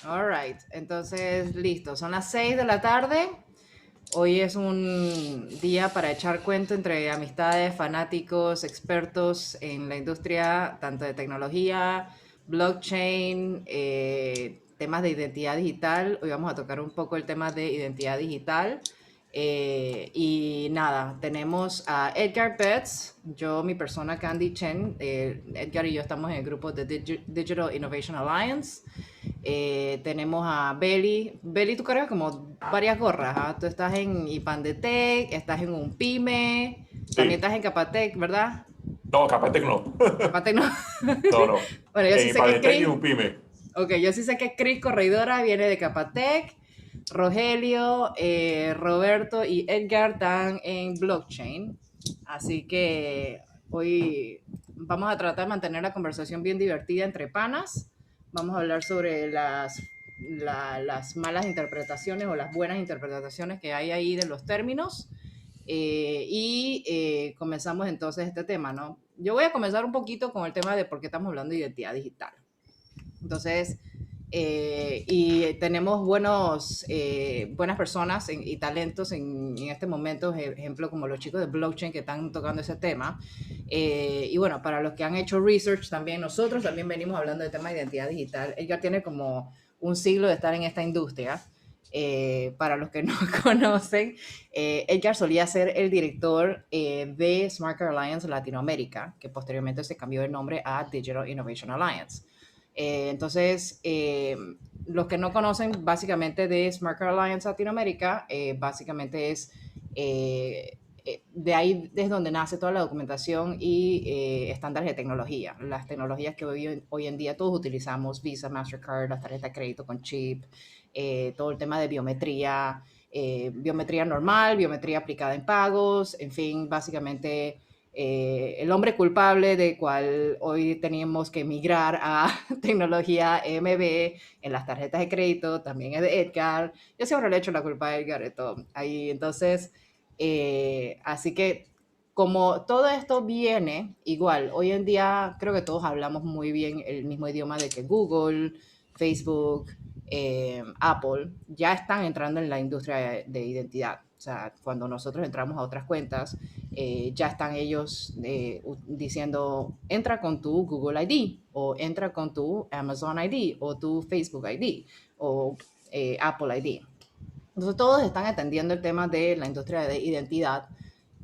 All right, entonces listo, son las 6 de la tarde. Hoy es un día para echar cuento entre amistades, fanáticos, expertos en la industria, tanto de tecnología, blockchain, temas de identidad digital. Hoy vamos a tocar un poco el tema de identidad digital. Y nada, tenemos a Edgar Betts, yo, mi persona Candy Chen. Edgar y yo estamos en el grupo de Digital Innovation Alliance. Tenemos a Beli. Beli, tú cargas como varias gorras. ¿Ah? Tú estás en Ipandetec, estás en un pyme, también Sí, estás en Capatec, ¿verdad? no, Capatec no. Capatec no. No, no. Bueno, yo sí En sé que Ipadetec y Chris. Upime. Ok, yo sí sé que Chris Corredora viene de Capatec. Rogelio, Roberto y Edgar están en blockchain. Así que hoy vamos a tratar de mantener la conversación bien divertida entre panas. Vamos a hablar sobre las malas interpretaciones o las buenas interpretaciones que hay ahí de los términos. Comenzamos entonces este tema, ¿no? Yo voy a comenzar un poquito con el tema de por qué estamos hablando de identidad digital. Entonces, y tenemos buenas personas y talentos en este momento, ejemplo como los chicos de blockchain que están tocando ese tema. Y bueno, para los que han hecho research también, nosotros también venimos hablando del tema de identidad digital. Edgar tiene como un siglo de estar en esta industria. Para los que no conocen, Edgar solía ser el director de Smart Car Alliance Latinoamérica, que posteriormente se cambió de nombre a Digital Innovation Alliance. Los que no conocen básicamente de Smart Car Alliance Latinoamérica, básicamente de ahí es donde nace toda la documentación y estándares de tecnología. Las tecnologías que hoy en día todos utilizamos, Visa, Mastercard, las tarjetas de crédito con chip, todo el tema de biometría, biometría normal, biometría aplicada en pagos, en fin, básicamente el hombre culpable de cual hoy teníamos que migrar a tecnología EMB en las tarjetas de crédito, también es de Edgar. Yo siempre le he hecho la culpa a Edgar de todo. Ahí, entonces, así que como todo esto viene igual, hoy en día creo que todos hablamos muy bien el mismo idioma de que Google, Facebook, Apple ya están entrando en la industria de identidad. O sea, cuando nosotros entramos a otras cuentas, ya están ellos diciendo, entra con tu Google ID o entra con tu Amazon ID o tu Facebook ID o Apple ID. Entonces todos están atendiendo el tema de la industria de identidad.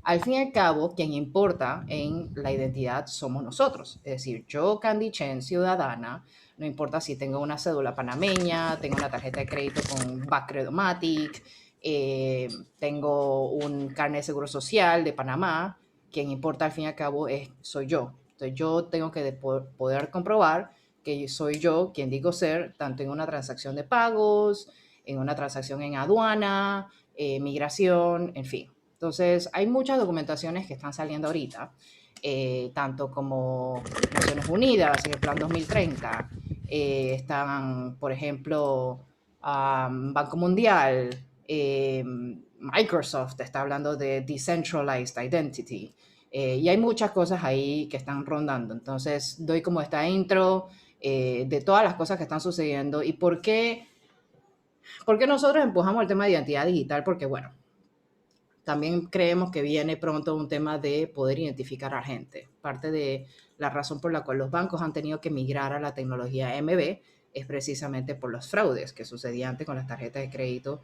Al fin y al cabo, quien importa en la identidad somos nosotros. Es decir, yo, Candy Chen, ciudadana, no importa si tengo una cédula panameña, tengo una tarjeta de crédito con Bacredomatic, tengo un carnet de seguro social de Panamá, quien importa al fin y al cabo soy yo. Entonces yo tengo que poder comprobar que soy yo quien digo ser, tanto en una transacción de pagos, en una transacción en aduana, migración, en fin. Entonces, hay muchas documentaciones que están saliendo ahorita, tanto como Naciones Unidas en el Plan 2030, están, por ejemplo, Banco Mundial, Microsoft está hablando de Decentralized Identity, y hay muchas cosas ahí que están rondando. Entonces, doy como esta intro de todas las cosas que están sucediendo y por qué nosotros empujamos el tema de identidad digital, porque bueno, también creemos que viene pronto un tema de poder identificar a gente. Parte de la razón por la cual los bancos han tenido que migrar a la tecnología MB es precisamente por los fraudes que sucedían antes con las tarjetas de crédito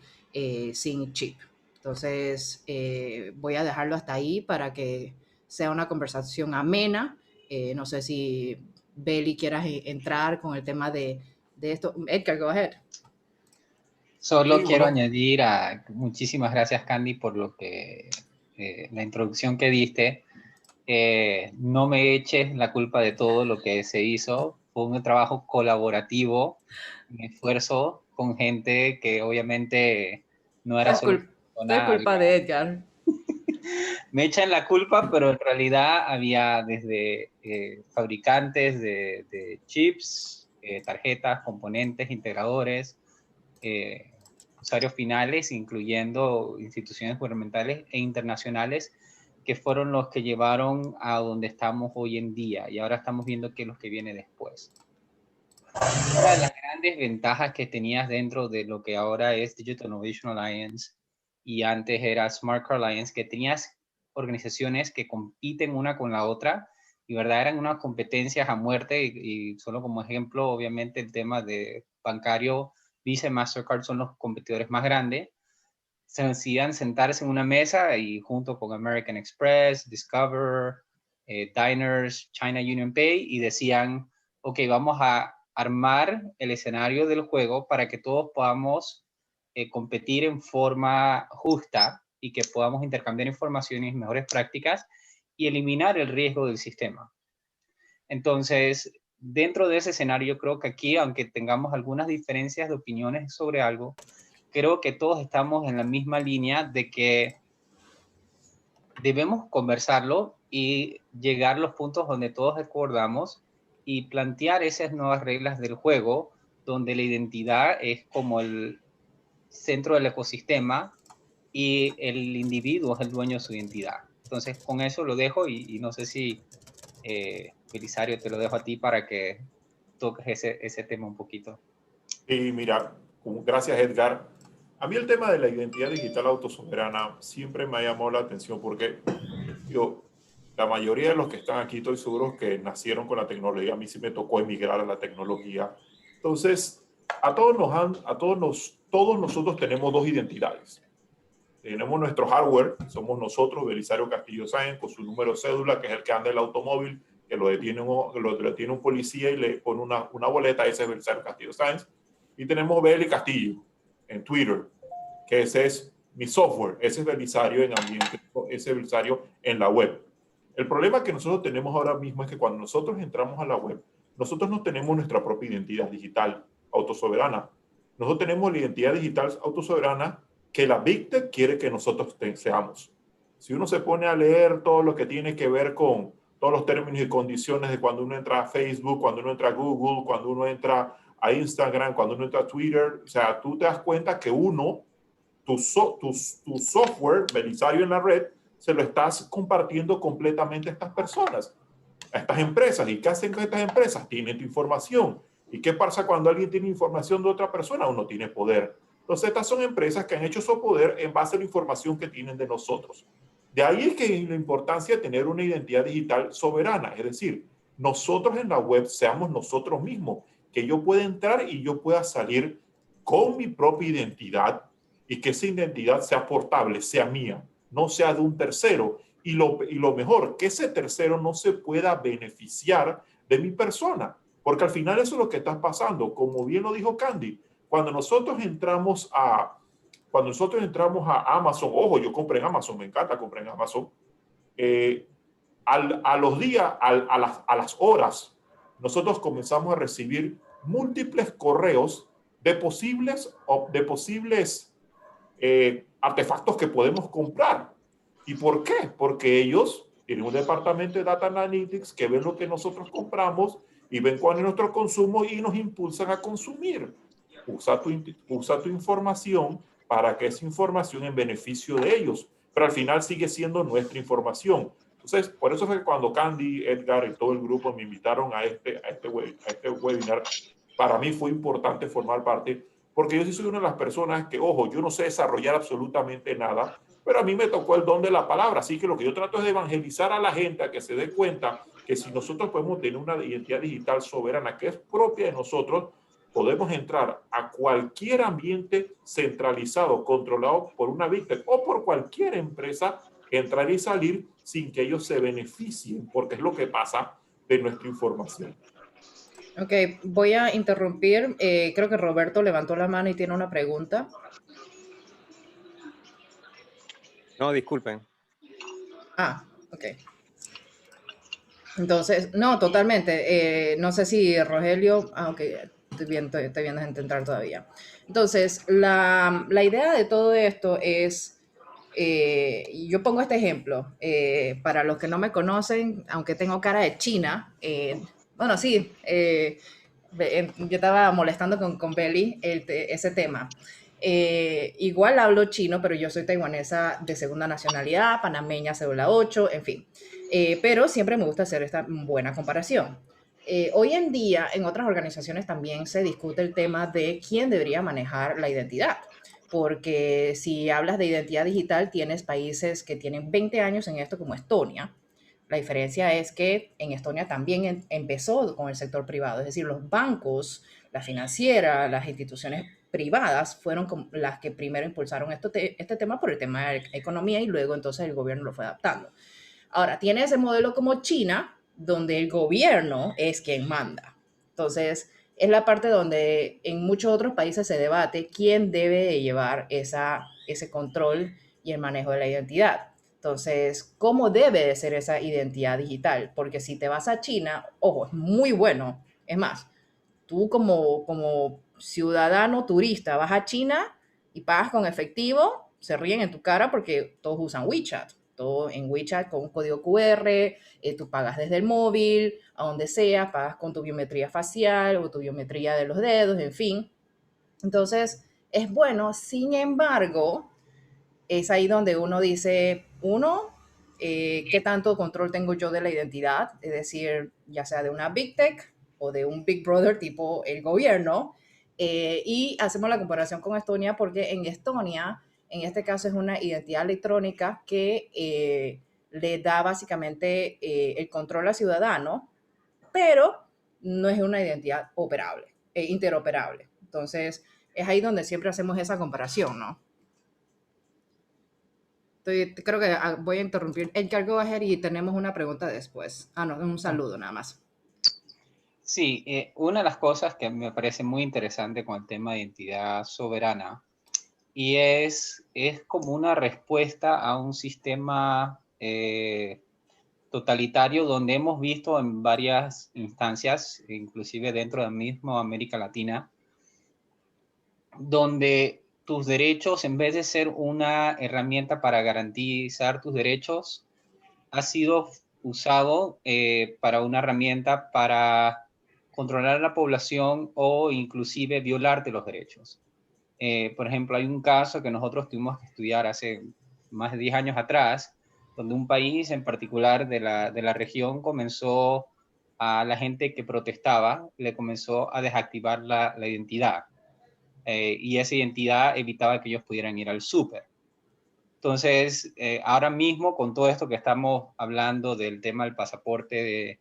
sin chip. Entonces, voy a dejarlo hasta ahí para que sea una conversación amena. No sé si Beli quieras entrar con el tema de esto. Edgar, go ahead. Sí, Solo quiero bueno, añadir muchísimas gracias, Candy, por la introducción que diste. No me eches la culpa de todo lo que se hizo. Fue un trabajo colaborativo, un esfuerzo con gente que obviamente no era Todo es solucionada. culpa de Edgar. Me echan la culpa, pero en realidad había desde fabricantes de chips, tarjetas, componentes, integradores, usuarios finales, incluyendo instituciones gubernamentales e internacionales, que fueron los que llevaron a donde estamos hoy en día. Y ahora estamos viendo qué es lo que viene después. Una de las grandes ventajas que tenías dentro de lo que ahora es Digital Innovation Alliance y antes era Smart Car Alliance, que tenías organizaciones que compiten una con la otra y verdad eran unas competencias a muerte y solo como ejemplo, obviamente el tema de bancario, Visa y Mastercard son los competidores más grandes. Se decían sentarse en una mesa y junto con American Express, Discover, Diners, China Union Pay y decían, ok, vamos a armar el escenario del juego para que todos podamos competir en forma justa y que podamos intercambiar información y mejores prácticas y eliminar el riesgo del sistema. Entonces, dentro de ese escenario, yo creo que aquí, aunque tengamos algunas diferencias de opiniones sobre algo, creo que todos estamos en la misma línea de que debemos conversarlo y llegar a los puntos donde todos acordamos y plantear esas nuevas reglas del juego, donde la identidad es como el centro del ecosistema y el individuo es el dueño de su identidad. Entonces, con eso lo dejo y no sé si, Belisario, te lo dejo a ti para que toques ese tema un poquito. Y mira, gracias Edgar. A mí el tema de la identidad digital autosoberana siempre me ha llamado la atención porque la mayoría de los que están aquí estoy seguro que nacieron con la tecnología. A mí sí me tocó emigrar a la tecnología. Entonces, todos nosotros tenemos dos identidades. Tenemos nuestro hardware, somos nosotros, Belisario Castillo Sáenz, con su número de cédula, que es el que anda en el automóvil, que lo detiene un policía y le pone una boleta, ese es Belisario Castillo Sáenz. Y tenemos Beli Castillo en Twitter, que ese es mi software, ese es Belisario en ambiente, ese es Belisario en la web. El problema que nosotros tenemos ahora mismo es que cuando nosotros entramos a la web, nosotros no tenemos nuestra propia identidad digital autosoberana. Nosotros tenemos la identidad digital autosoberana que la Big Tech quiere que nosotros seamos. Si uno se pone a leer todo lo que tiene que ver con todos los términos y condiciones de cuando uno entra a Facebook, cuando uno entra a Google, cuando uno entra a Instagram, cuando uno entra a Twitter, o sea, tú te das cuenta que tu software, Belisario en la red, se lo estás compartiendo completamente a estas personas, a estas empresas. ¿Y qué hacen con estas empresas? Tienen tu información. ¿Y qué pasa cuando alguien tiene información de otra persona? Uno tiene poder. Entonces, estas son empresas que han hecho su poder en base a la información que tienen de nosotros. De ahí es que la importancia de tener una identidad digital soberana, es decir, nosotros en la web seamos nosotros mismos, que yo pueda entrar y yo pueda salir con mi propia identidad y que esa identidad sea portable, sea mía, no sea de un tercero. Y lo mejor, que ese tercero no se pueda beneficiar de mi persona, porque al final eso es lo que está pasando. Como bien lo dijo Candy, cuando nosotros entramos a Amazon, ojo, yo compré en Amazon, me encanta comprar en Amazon, a los días, a las horas, nosotros comenzamos a recibir múltiples correos de posibles artefactos que podemos comprar. ¿Y por qué? Porque ellos tienen un departamento de Data Analytics que ven lo que nosotros compramos y ven cuál es nuestro consumo y nos impulsan a consumir. Usa tu información para que esa información en beneficio de ellos, pero al final sigue siendo nuestra información. Entonces, por eso fue que cuando Candy, Edgar y todo el grupo me invitaron a este webinar, para mí fue importante formar parte, porque yo sí soy una de las personas que, ojo, yo no sé desarrollar absolutamente nada, pero a mí me tocó el don de la palabra, así que lo que yo trato es de evangelizar a la gente a que se dé cuenta que si nosotros podemos tener una identidad digital soberana que es propia de nosotros, podemos entrar a cualquier ambiente centralizado, controlado por una Big Tech o por cualquier empresa, entrar y salir sin que ellos se beneficien, porque es lo que pasa de nuestra información. Ok, voy a interrumpir. Creo que Roberto levantó la mano y tiene una pregunta. No, disculpen. Ok. Entonces, no, totalmente. No sé si Rogelio... ok, estoy viendo gente entrar todavía. Entonces, la idea de todo esto es... yo pongo este ejemplo. Para los que no me conocen, aunque tengo cara de china, bueno, sí, yo estaba molestando con Beli ese tema. Igual hablo chino, pero yo soy taiwanesa de segunda nacionalidad, panameña, cédula 8, en fin. Pero siempre me gusta hacer esta buena comparación. Hoy en día, en otras organizaciones también se discute el tema de quién debería manejar la identidad. Porque si hablas de identidad digital, tienes países que tienen 20 años en esto, como Estonia. La diferencia es que en Estonia también empezó con el sector privado, es decir, los bancos, la financiera, las instituciones privadas fueron las que primero impulsaron este tema por el tema de la economía y luego entonces el gobierno lo fue adaptando. Ahora, tiene ese modelo como China, donde el gobierno es quien manda. Entonces, es la parte donde en muchos otros países se debate quién debe llevar ese control y el manejo de la identidad. Entonces, ¿cómo debe de ser esa identidad digital? Porque si te vas a China, ojo, es muy bueno. Es más, tú como ciudadano turista vas a China y pagas con efectivo, se ríen en tu cara porque todos usan WeChat. Todo en WeChat con un código QR, tú pagas desde el móvil, a donde sea, pagas con tu biometría facial o tu biometría de los dedos, en fin. Entonces, es bueno, sin embargo, es ahí donde uno dice, ¿qué tanto control tengo yo de la identidad? Es decir, ya sea de una Big Tech o de un Big Brother tipo el gobierno. Y hacemos la comparación con Estonia porque en Estonia, en este caso, es una identidad electrónica que le da básicamente el control al ciudadano, pero no es una identidad operable, interoperable. Entonces, es ahí donde siempre hacemos esa comparación, ¿no? Creo que voy a interrumpir. Edgar, go ahead y tenemos una pregunta después. No, un saludo nada más. Sí, una de las cosas que me parece muy interesante con el tema de identidad soberana y es como una respuesta a un sistema totalitario donde hemos visto en varias instancias, inclusive dentro de mismo América Latina, donde tus derechos, en vez de ser una herramienta para garantizar tus derechos, ha sido usado para una herramienta para controlar a la población o inclusive violarte los derechos. Por ejemplo, hay un caso que nosotros tuvimos que estudiar hace más de 10 años atrás, donde un país en particular de la región comenzó a la gente que protestaba, le comenzó a desactivar la identidad. Y esa identidad evitaba que ellos pudieran ir al súper. Entonces, ahora mismo con todo esto que estamos hablando del tema del pasaporte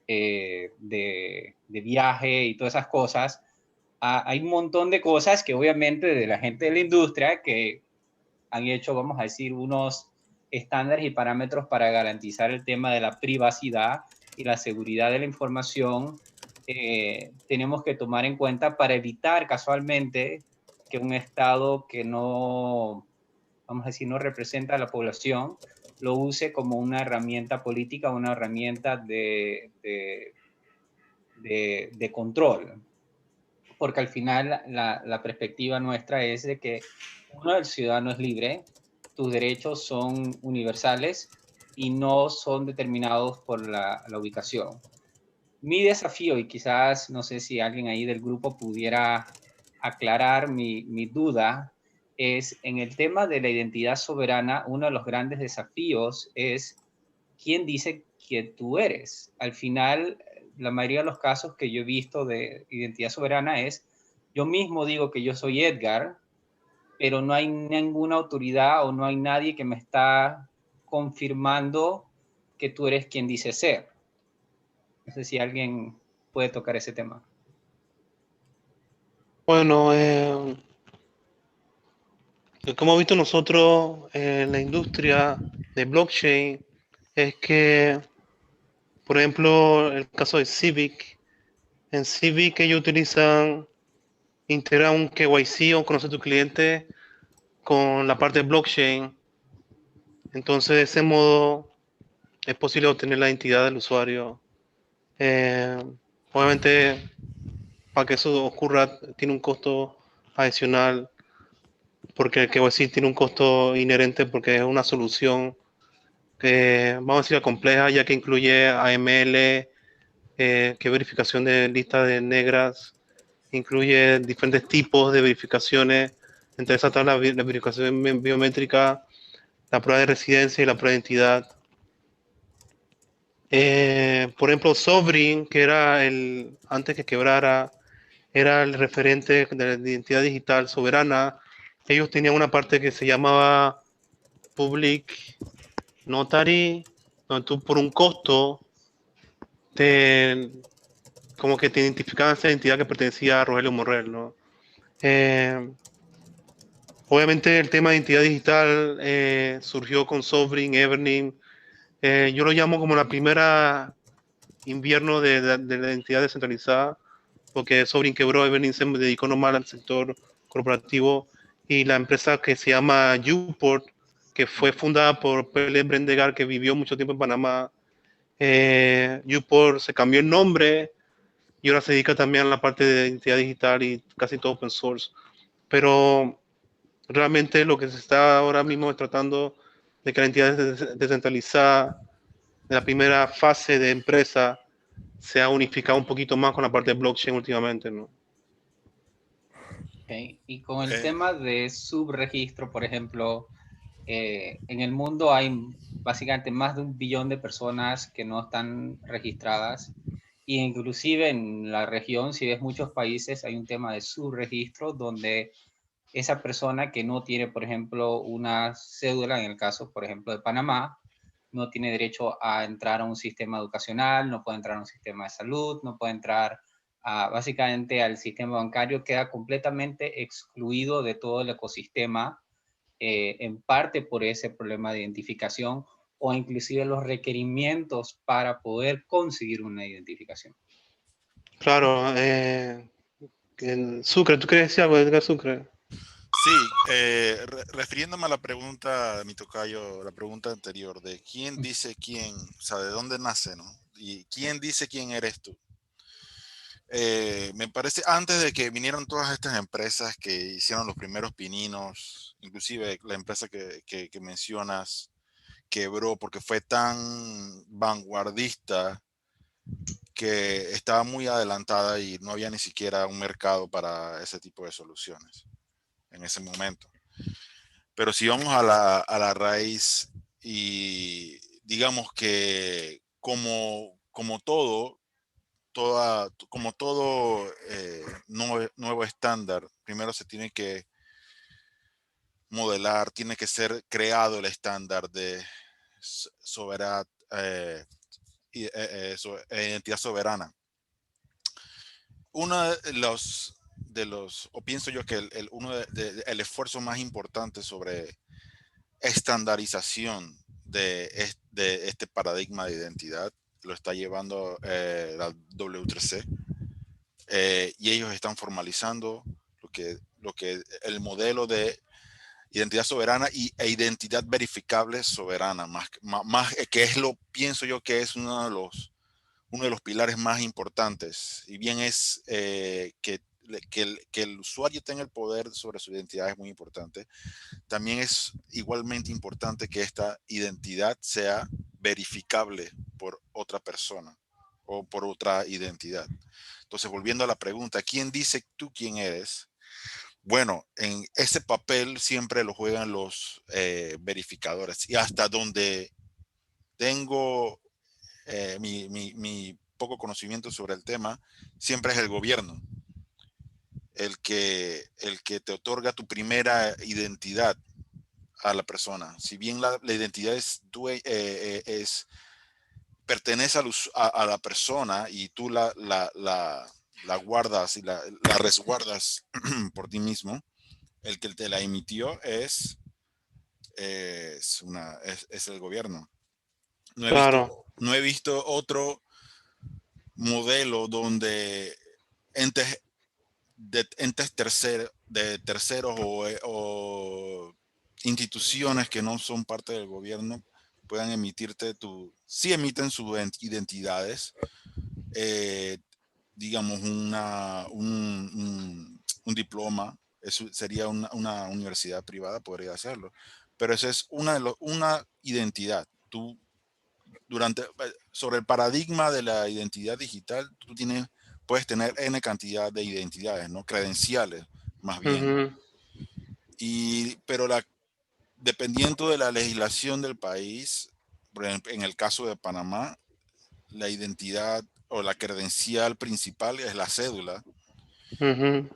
de viaje y todas esas cosas, hay un montón de cosas que obviamente de la gente de la industria que han hecho, vamos a decir, unos estándares y parámetros para garantizar el tema de la privacidad y la seguridad de la información, tenemos que tomar en cuenta para evitar casualmente que un Estado que no, vamos a decir, no representa a la población, lo use como una herramienta política, una herramienta de control. Porque al final la perspectiva nuestra es de que uno, el ciudadano es libre, tus derechos son universales y no son determinados por la ubicación. Mi desafío, y quizás no sé si alguien ahí del grupo pudiera aclarar mi duda, es en el tema de la identidad soberana, uno de los grandes desafíos es quién dice que tú eres. Al final, la mayoría de los casos que yo he visto de identidad soberana es, yo mismo digo que yo soy Edgar, pero no hay ninguna autoridad o no hay nadie que me está confirmando que tú eres quien dice ser. No sé si alguien puede tocar ese tema. Bueno, como hemos visto nosotros en la industria de blockchain, es que, por ejemplo, el caso de Civic, en Civic ellos integran un KYC o conocer a tu cliente con la parte de blockchain. Entonces, de ese modo es posible obtener la identidad del usuario. Obviamente, para que eso ocurra, tiene un costo adicional, porque el KYC tiene un costo inherente porque es una solución que, vamos a decir, compleja, ya que incluye AML, que verificación de listas de negras, incluye diferentes tipos de verificaciones, entre esas está la verificación biométrica, la prueba de residencia y la prueba de identidad. Por ejemplo, Sovereign, que era antes que quebrara, era el referente de la identidad digital soberana. Ellos tenían una parte que se llamaba Public Notary, donde tú por un costo como que te identificaban esa identidad que pertenecía a Rogelio Morrell, ¿no? Obviamente el tema de identidad digital surgió con Sovereign, Everning. Yo lo llamo como la primera invierno de la identidad descentralizada, porque Sovereign quebró, Everning se dedicó nomás al sector corporativo, y la empresa que se llama Uport, que fue fundada por Pele Brendegar, que vivió mucho tiempo en Panamá. Uport se cambió el nombre y ahora se dedica también a la parte de identidad digital y casi todo open source. Pero realmente lo que se está ahora mismo es tratando de que la entidad descentralizada de la primera fase de empresa se ha unificado un poquito más con la parte de blockchain últimamente, ¿no? Okay. Y con el tema de subregistro, por ejemplo, en el mundo hay básicamente más de 1 billón de personas que no están registradas, y inclusive en la región, si ves muchos países, hay un tema de subregistro donde esa persona que no tiene, por ejemplo, una cédula, en el caso, por ejemplo, de Panamá, no tiene derecho a entrar a un sistema educacional, no puede entrar a un sistema de salud, no puede entrar básicamente al sistema bancario, queda completamente excluido de todo el ecosistema, en parte por ese problema de identificación o inclusive los requerimientos para poder conseguir una identificación. Claro, Sucre, ¿tú quieres decir algo de Edgar Sucre? Sí, refiriéndome a la pregunta de mi tocayo, la pregunta anterior, de quién dice quién, o sea, de dónde nace, ¿no? Y quién dice quién eres tú. Me parece, antes de que vinieron todas estas empresas que hicieron los primeros pininos, inclusive la empresa que mencionas quebró porque fue tan vanguardista que estaba muy adelantada y no había ni siquiera un mercado para ese tipo de soluciones en ese momento. Pero si vamos a la raíz y digamos que como todo nuevo estándar, primero se tiene que modelar, tiene que ser creado el estándar de identidad soberana. Uno o pienso yo que el esfuerzo más importante sobre estandarización de este paradigma de identidad lo está llevando la W3C, y ellos están formalizando lo que el modelo de identidad soberana e identidad verificable soberana, más que es pienso yo que es uno de los pilares más importantes. Y bien es que el usuario tenga el poder sobre su identidad es muy importante. También es igualmente importante que esta identidad sea verificable por otra persona o por otra identidad. Entonces, volviendo a la pregunta, ¿quién dice tú quién eres? Bueno, en ese papel siempre lo juegan los verificadores, y hasta donde tengo mi poco conocimiento sobre el tema, siempre es el gobierno el que te otorga tu primera identidad a la persona. Si bien la identidad pertenece a la persona y tú la guardas y la resguardas por ti mismo, el que te la emitió es el gobierno. Claro. No he visto otro modelo donde entes terceros o instituciones que no son parte del gobierno puedan emitirte sí emiten sus identidades, digamos un diploma. Eso sería una universidad privada, podría hacerlo, pero esa es una identidad. Tú sobre el paradigma de la identidad digital, puedes tener N cantidad de identidades, ¿no? Credenciales, más bien. Pero dependiendo de la legislación del país, por ejemplo, en el caso de Panamá, la identidad o la credencial principal es la cédula,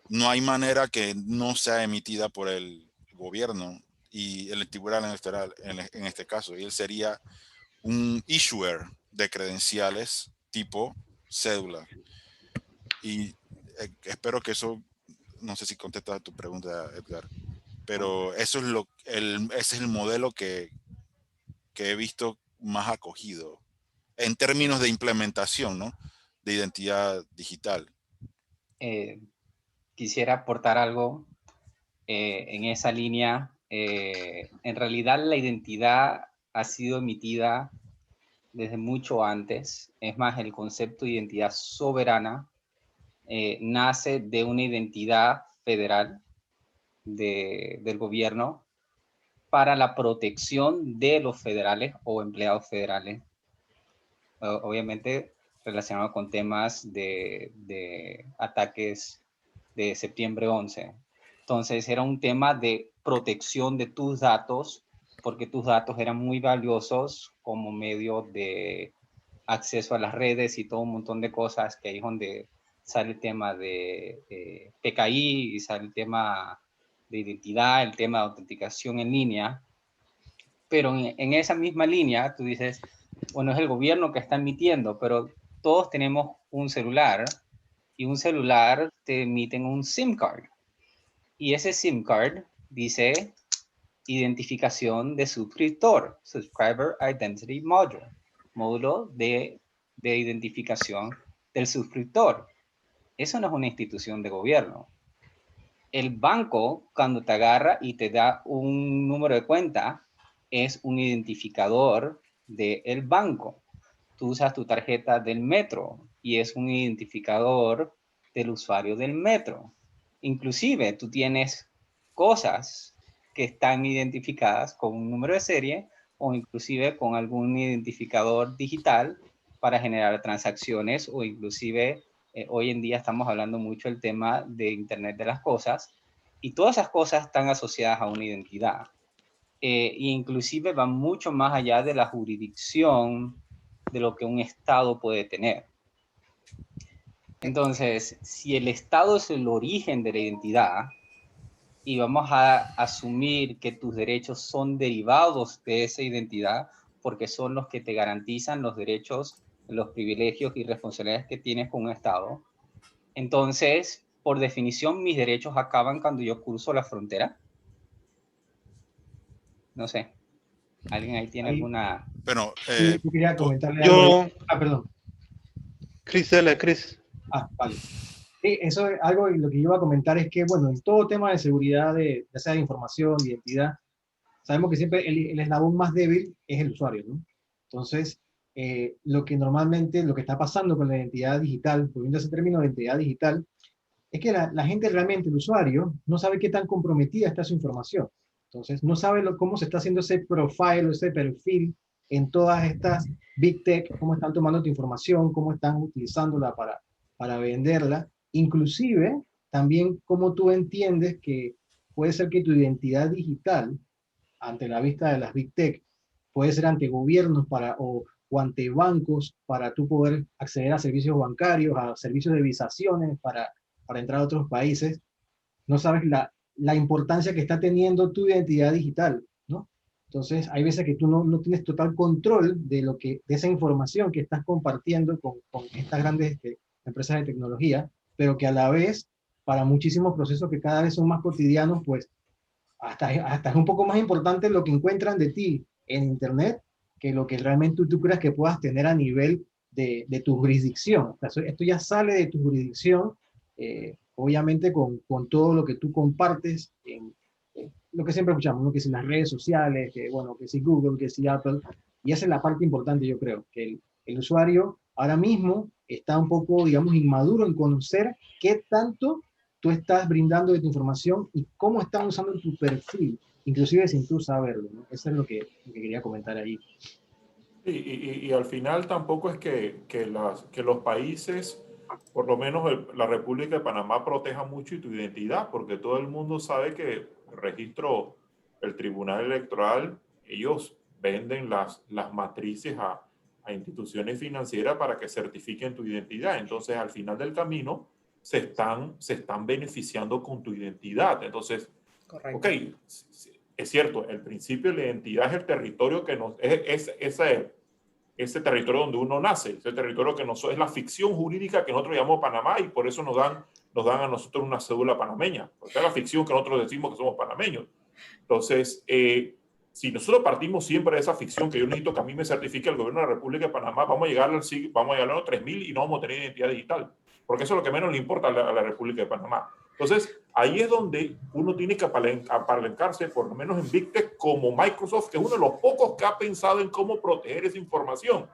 no hay manera que no sea emitida por el gobierno y el tribunal electoral en este caso, y él sería un issuer de credenciales tipo cédula. Y espero que eso, no sé si contesta tu pregunta, Edgar, pero eso es ese es el modelo que he visto más acogido en términos de implementación, ¿no? De identidad digital. Quisiera aportar algo en esa línea. En realidad la identidad ha sido emitida desde mucho antes. Es más, el concepto de identidad soberana nace de una identidad federal del gobierno para la protección de los federales o empleados federales. Obviamente relacionado con temas de ataques de septiembre 11. Entonces era un tema de protección de tus datos, porque tus datos eran muy valiosos como medio de acceso a las redes y todo un montón de cosas, que ahí es donde sale el tema de PKI y sale el tema de identidad, el tema de autenticación en línea. Pero en esa misma línea tú dices, bueno, es el gobierno que está emitiendo, pero todos tenemos un celular y un celular te emiten un SIM card. Y ese SIM card dice identificación de suscriptor, Subscriber Identity Module, módulo de identificación del suscriptor. Eso no es una institución de gobierno. El banco, cuando te agarra y te da un número de cuenta, es un identificador del banco. Tú usas tu tarjeta del metro y es un identificador del usuario del metro. Inclusive tú tienes cosas que están identificadas con un número de serie o inclusive con algún identificador digital para generar transacciones, o inclusive hoy en día estamos hablando mucho del tema de Internet de las cosas, y todas esas cosas están asociadas a una identidad. E inclusive van mucho más allá de la jurisdicción de lo que un Estado puede tener. Entonces, si el Estado es el origen de la identidad y vamos a asumir que tus derechos son derivados de esa identidad, porque son los que te garantizan los derechos, los privilegios y responsabilidades que tienes con un Estado, entonces, por definición, mis derechos acaban cuando yo cruzo la frontera. No sé. ¿Alguien ahí tiene alguna...? Bueno, Yo quería comentarle algo. Perdón. Chris, dale, Chris. Vale. Sí, eso es algo, y lo que yo iba a comentar es que, bueno, en todo tema de seguridad, ya sea de información, de identidad, sabemos que siempre el eslabón más débil es el usuario, ¿no? Entonces, lo que está pasando con la identidad digital, volviendo a ese término de identidad digital, es que la gente realmente, el usuario, no sabe qué tan comprometida está su información. Entonces, no sabe cómo se está haciendo ese profile, ese perfil en todas estas big tech, cómo están tomando tu información, cómo están utilizándola para venderla. Inclusive, también cómo tú entiendes que puede ser que tu identidad digital, ante la vista de las big tech, puede ser ante gobiernos o ante bancos para tú poder acceder a servicios bancarios, a servicios de visaciones para entrar a otros países. No sabes la importancia que está teniendo tu identidad digital, ¿no? Entonces, hay veces que tú no tienes total control de esa información que estás compartiendo con estas grandes empresas de tecnología, pero que a la vez, para muchísimos procesos que cada vez son más cotidianos, pues hasta es un poco más importante lo que encuentran de ti en Internet que lo que realmente tú creas que puedas tener a nivel de tu jurisdicción. O sea, esto ya sale de tu jurisdicción, obviamente con todo lo que tú compartes en lo que siempre escuchamos, ¿no? Que si las redes sociales, que bueno, que si Google, que si Apple, y esa es la parte importante, yo creo, que el usuario ahora mismo está un poco, digamos, inmaduro en conocer qué tanto tú estás brindando de tu información y cómo están usando tu perfil, inclusive sin tú saberlo, ¿no? Eso es lo que quería comentar ahí. Y al final tampoco es que los países, por lo menos la República de Panamá, proteja mucho tu identidad, porque todo el mundo sabe que el registro, el Tribunal Electoral, ellos venden las matrices a a instituciones financieras para que certifiquen tu identidad. Entonces, al final del camino, se están beneficiando con tu identidad. Entonces, Correcto. ok, es cierto, el principio de la identidad es el territorio que nos... ese territorio donde uno nace, ese territorio que es la ficción jurídica que nosotros llamamos Panamá, y por eso nos dan a nosotros una cédula panameña, porque es la ficción que nosotros decimos que somos panameños. Entonces, si nosotros partimos siempre de esa ficción que yo necesito que a mí me certifique el gobierno de la República de Panamá, vamos a llegar a los 3.000 y no vamos a tener identidad digital, porque eso es lo que menos le importa a la República de Panamá. Entonces, ahí es donde uno tiene que apalancarse, por lo menos en Big Tech, como Microsoft, que es uno de los pocos que ha pensado en cómo proteger esa información.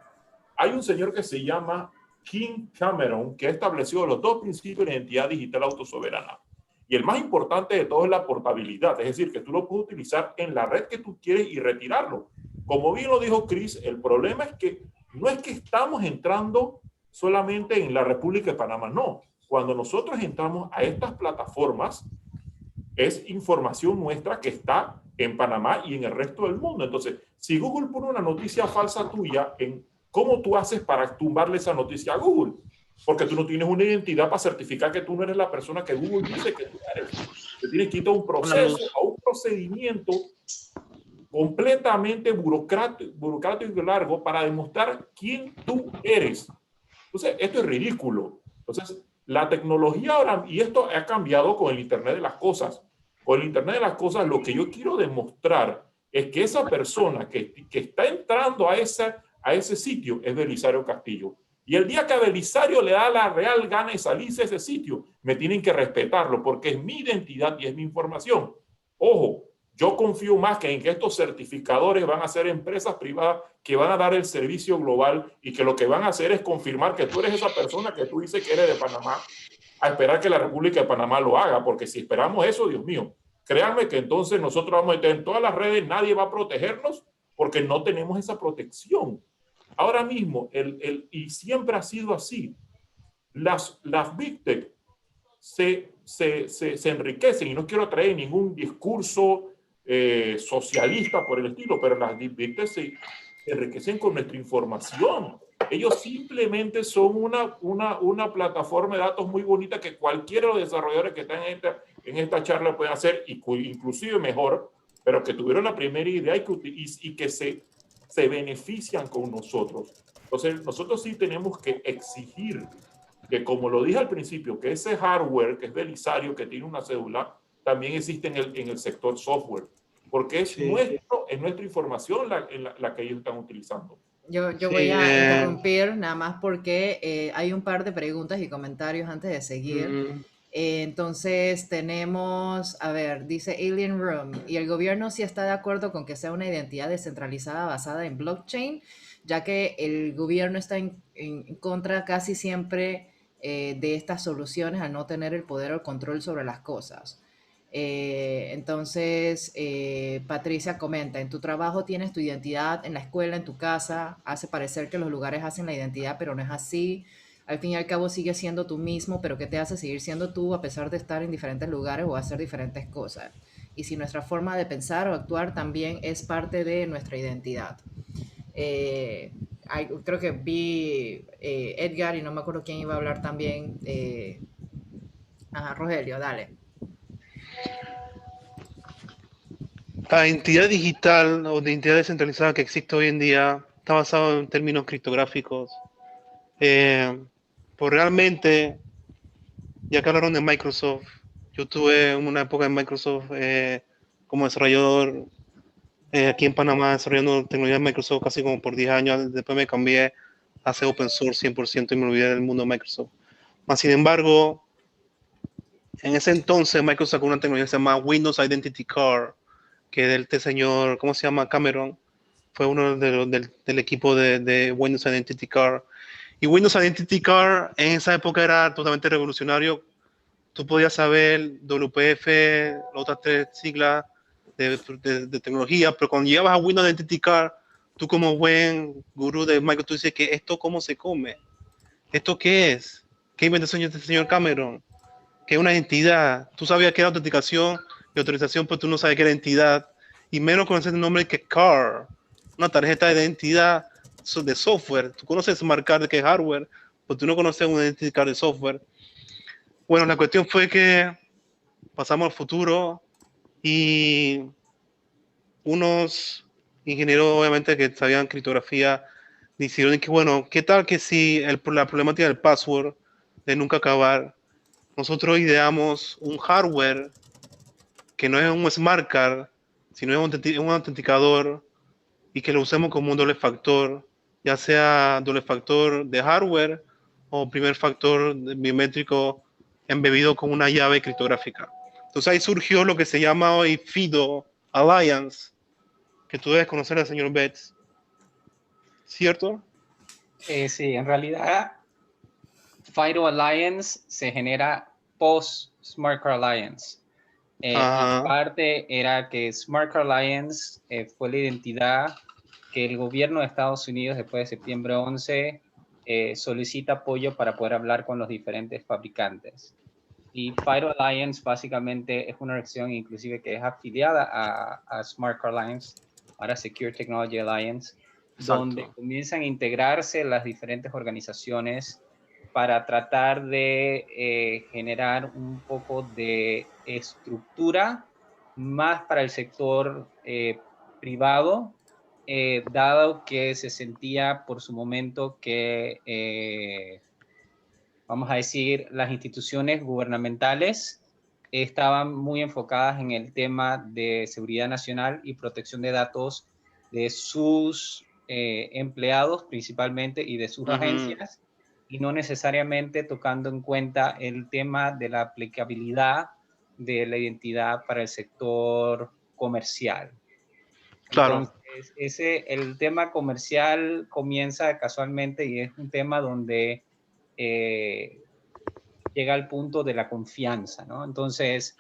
Hay un señor que se llama King Cameron, que ha establecido los 2 principios de identidad digital autosoberana. Y el más importante de todo es la portabilidad, es decir, que tú lo puedes utilizar en la red que tú quieres y retirarlo. Como bien lo dijo Chris, el problema es que no es que estamos entrando solamente en la República de Panamá, no. Cuando nosotros entramos a estas plataformas, es información nuestra que está en Panamá y en el resto del mundo. Entonces, si Google pone una noticia falsa tuya, ¿cómo tú haces para tumbarle esa noticia a Google? Porque tú no tienes una identidad para certificar que tú no eres la persona que Google dice que tú eres. Te tienes que ir a un proceso, a un procedimiento completamente burocrático y largo para demostrar quién tú eres. Entonces, esto es ridículo. Entonces, la tecnología ahora, y esto ha cambiado con el Internet de las cosas. Con el Internet de las cosas, lo que yo quiero demostrar es que esa persona que está entrando a ese sitio es Belisario Castillo. Y el día que a Belisario le da la real gana de salirse de ese sitio, me tienen que respetarlo porque es mi identidad y es mi información. Ojo, yo confío más que en que estos certificadores van a ser empresas privadas que van a dar el servicio global y que lo que van a hacer es confirmar que tú eres esa persona que tú dices que eres de Panamá, a esperar que la República de Panamá lo haga, porque si esperamos eso, Dios mío, créanme que entonces nosotros vamos a meter en todas las redes, nadie va a protegernos porque no tenemos esa protección. Ahora mismo, y siempre ha sido así, las Big Tech se enriquecen, y no quiero traer ningún discurso socialista por el estilo, pero las Big Tech se enriquecen con nuestra información. Ellos simplemente son una plataforma de datos muy bonita que cualquiera de los desarrolladores que están en esta charla pueden hacer, inclusive mejor, pero que tuvieron la primera idea y que se benefician con nosotros. Entonces, nosotros sí tenemos que exigir que, como lo dije al principio, que ese hardware, que es Belisario, que tiene una cédula, también existe en el sector software, porque es nuestra información la que ellos están utilizando. Yo voy a interrumpir nada más porque hay un par de preguntas y comentarios antes de seguir. Entonces tenemos, a ver, dice Alien Room, ¿y el gobierno sí está de acuerdo con que sea una identidad descentralizada basada en blockchain? Ya que el gobierno está en contra casi siempre de estas soluciones al no tener el poder o el control sobre las cosas. Entonces, Patricia comenta, en tu trabajo tienes tu identidad, en la escuela, en tu casa, hace parecer que los lugares hacen la identidad, pero no es así. Al fin y al cabo sigues siendo tú mismo, pero ¿qué te hace seguir siendo tú a pesar de estar en diferentes lugares o hacer diferentes cosas? Y si nuestra forma de pensar o actuar también es parte de nuestra identidad. Creo que vi Edgar y no me acuerdo quién iba a hablar también. Rogelio, dale. La identidad digital o de identidad descentralizada que existe hoy en día está basado en términos criptográficos. Pues realmente, ya que hablaron de Microsoft, yo tuve una época en Microsoft como desarrollador aquí en Panamá, desarrollando tecnología de Microsoft casi como por 10 años. Después me cambié a hacer open source 100% y me olvidé del mundo de Microsoft. Sin embargo, en ese entonces Microsoft sacó una tecnología que se llama Windows Identity Card, que del señor, ¿cómo se llama? Cameron, fue uno del equipo de Windows Identity Card. Y Windows Identity Card en esa época era totalmente revolucionario. Tú podías saber WPF, las otras 3 siglas de tecnología, pero cuando llegabas a Windows Identity Card, tú como buen gurú de Microsoft, tú dices que esto cómo se come, esto qué es, qué inventación de este señor Cameron, que es una entidad. Tú sabías que era autenticación y autorización, pero tú no sabes qué era entidad, y menos conocer el nombre que CAR, una tarjeta de identidad de software. Tú conoces Smart Card que es hardware, pero tú no conoces un Identity Card de software. Bueno, la cuestión fue que pasamos al futuro y unos ingenieros, obviamente, que sabían criptografía, decidieron que, bueno, ¿qué tal que si la problemática del password de nunca acabar, nosotros ideamos un hardware que no es un smart card, sino es un autenticador y que lo usemos como un doble factor, ya sea doble factor de hardware o primer factor biométrico embebido con una llave criptográfica. Entonces ahí surgió lo que se llama hoy FIDO Alliance, que tú debes conocer al señor Betts, ¿cierto? Sí, en realidad FIDO Alliance se genera post Smart Card Alliance. Y parte era que Smart Card Alliance fue la identidad que el gobierno de Estados Unidos después de septiembre 11 solicita apoyo para poder hablar con los diferentes fabricantes. Y FIDO Alliance básicamente es una organización inclusive que es afiliada a Smart Card Alliance, ahora Secure Technology Alliance, donde comienzan a integrarse las diferentes organizaciones para tratar de generar un poco de estructura más para el sector privado, dado que se sentía por su momento que, vamos a decir, las instituciones gubernamentales estaban muy enfocadas en el tema de seguridad nacional y protección de datos de sus empleados principalmente y de sus agencias, y no necesariamente tocando en cuenta el tema de la aplicabilidad de la identidad para el sector comercial. Claro. Entonces, el tema comercial comienza casualmente y es un tema donde llega al punto de la confianza, ¿no? Entonces,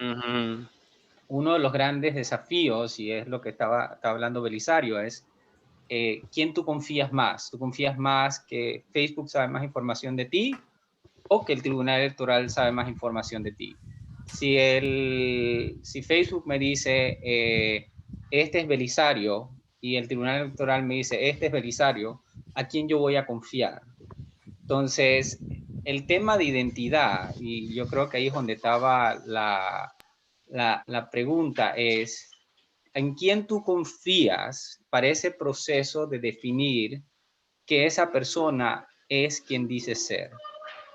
uno de los grandes desafíos, y es lo que estaba hablando Belisario, es ¿quién tú confías más? ¿Tú confías más que Facebook sabe más información de ti o que el Tribunal Electoral sabe más información de ti? Si Facebook me dice, este es Belisario, y el Tribunal Electoral me dice, este es Belisario, ¿a quién yo voy a confiar? Entonces, el tema de identidad, y yo creo que ahí es donde estaba la pregunta, es ¿en quién tú confías para ese proceso de definir que esa persona es quien dice ser?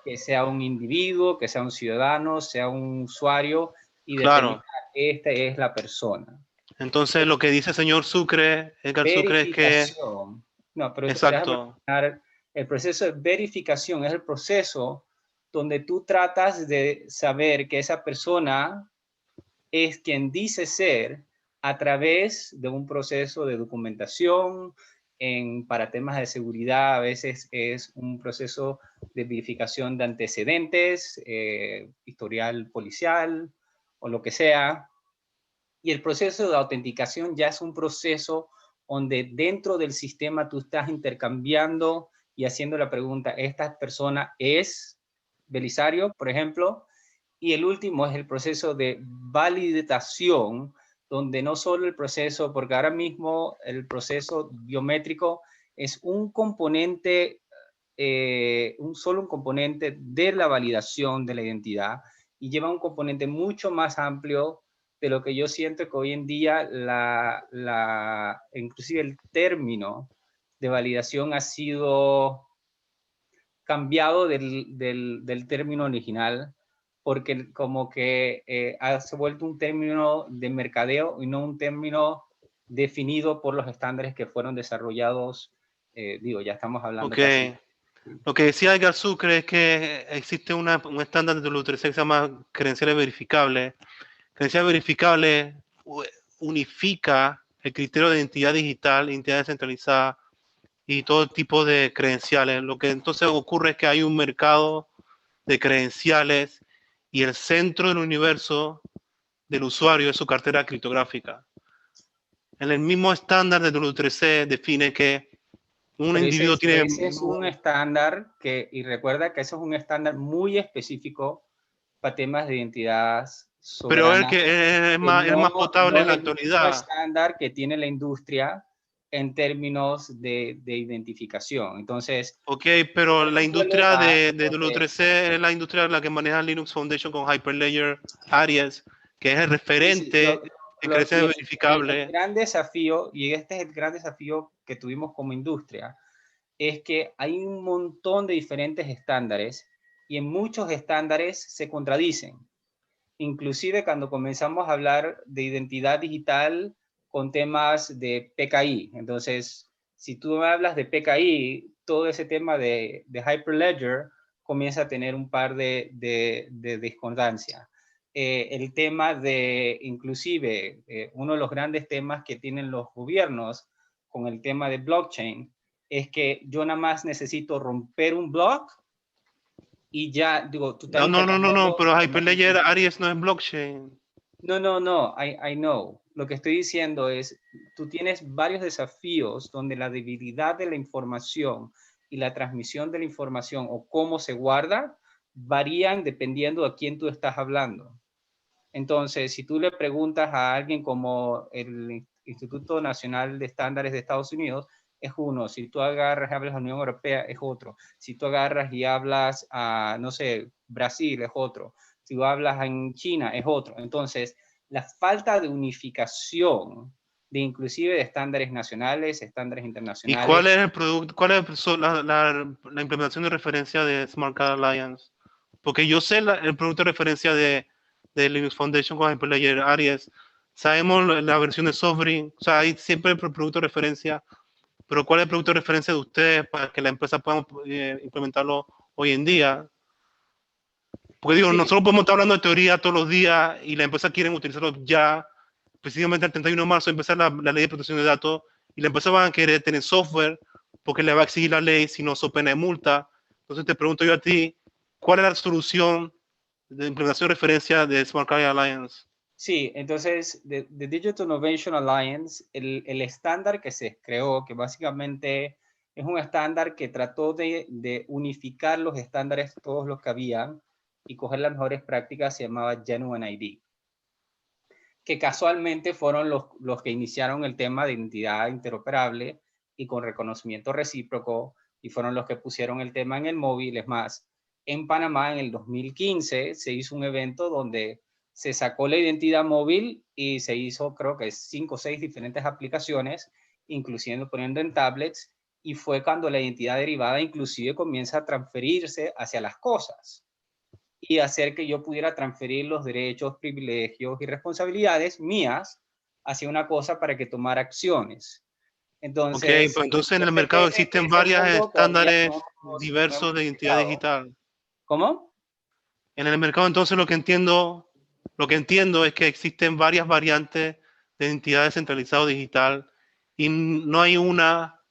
Que sea un individuo, que sea un ciudadano, sea un usuario, y determinar, esta es la persona. Entonces, lo que dice el señor Sucre, Edgar Sucre, es que... No, pero exacto. El proceso de verificación es el proceso donde tú tratas de saber que esa persona es quien dice ser a través de un proceso de documentación. Para temas de seguridad a veces es un proceso de verificación de antecedentes, historial policial o lo que sea. Y el proceso de autenticación ya es un proceso donde dentro del sistema tú estás intercambiando y haciendo la pregunta, ¿esta persona es Belisario, por ejemplo? Y el último es el proceso de validación, donde no solo el proceso, porque ahora mismo el proceso biométrico es un componente, solo un componente de la validación de la identidad, y lleva un componente mucho más amplio de lo que yo siento que hoy en día inclusive el término de validación ha sido cambiado del término original, porque como que se ha vuelto un término de mercadeo y no un término definido por los estándares que fueron desarrollados, ya estamos hablando casi. Lo que decía Edgar Sucre es que existe un estándar de W3C que se llama credenciales verificables. Credencial verificable unifica el criterio de identidad digital, identidad descentralizada y todo tipo de credenciales. Lo que entonces ocurre es que hay un mercado de credenciales y el centro del universo del usuario es su cartera criptográfica. En el mismo estándar de W3C define que un individuo tiene... Ese es un estándar y recuerda que ese es un estándar muy específico para temas de identidad soberana. Pero es más potable en la actualidad. Es un estándar que tiene la industria en términos de identificación. Entonces, Ok, pero la industria de entonces, W3C es la industria en la que maneja Linux Foundation con Hyperledger Aries, que es el referente de creencia verificable. el gran desafío, y este es el gran desafío que tuvimos como industria, es que hay un montón de diferentes estándares y en muchos estándares se contradicen. Inclusive cuando comenzamos a hablar de identidad digital con temas de PKI. Entonces, si tú me hablas de PKI, todo ese tema de Hyperledger comienza a tener un par de discordancia. El tema de, inclusive, uno de los grandes temas que tienen los gobiernos con el tema de blockchain es que yo nada más necesito romper un block y ya, digo, tú estás No, pero Hyperledger Aries no es blockchain. No, I know. Lo que estoy diciendo es, tú tienes varios desafíos donde la debilidad de la información y la transmisión de la información o cómo se guarda varían dependiendo a quién tú estás hablando. Entonces, si tú le preguntas a alguien como el Instituto Nacional de Estándares de Estados Unidos, es uno. Si tú agarras y hablas a la Unión Europea, es otro. Si tú agarras y hablas a, no sé, Brasil, es otro. Si tú hablas en China, es otro. Entonces, la falta de unificación de inclusive de estándares nacionales, estándares ¿Y internacionales. cuál es el producto, cuál es la implementación de referencia de Smart Card Alliance? Porque yo sé el producto de referencia de Linux Foundation con Hyperledger Aries. Sabemos la versión de Sovereign, o sea, hay siempre el producto de referencia, pero ¿cuál es el producto de referencia de ustedes para que la empresa pueda implementarlo hoy en día? Porque digo, Sí. nosotros podemos estar hablando de teoría todos los días y la empresa quieren utilizarlo ya, precisamente el 31 de marzo empezar la ley de protección de datos y la empresa van a querer tener software porque le va a exigir la ley, si no, so pena de multa. Entonces te pregunto yo a ti, ¿cuál es la solución de implementación de referencia de Smart Card Alliance? Sí, entonces, de Digital Innovation Alliance, el estándar que se creó, que básicamente es un estándar que trató de unificar los estándares, todos los que habían, y coger las mejores prácticas, se llamaba Genuine ID, que casualmente fueron los que iniciaron el tema de identidad interoperable y con reconocimiento recíproco, y fueron los que pusieron el tema en el móvil. Es más, en Panamá en el 2015 se hizo un evento donde se sacó la identidad móvil y se hizo, creo que 5 o 6 diferentes aplicaciones, inclusive poniendo en tablets, y fue cuando la identidad derivada inclusive comienza a transferirse hacia las cosas y hacer que yo pudiera transferir los derechos, privilegios y responsabilidades mías hacia una cosa para que tomara acciones. Entonces, pues entonces en el mercado existen varios estándares diversos de identidad digital. ¿Cómo? En el mercado entonces lo que entiendo es que existen varias variantes de identidad descentralizada digital y no hay una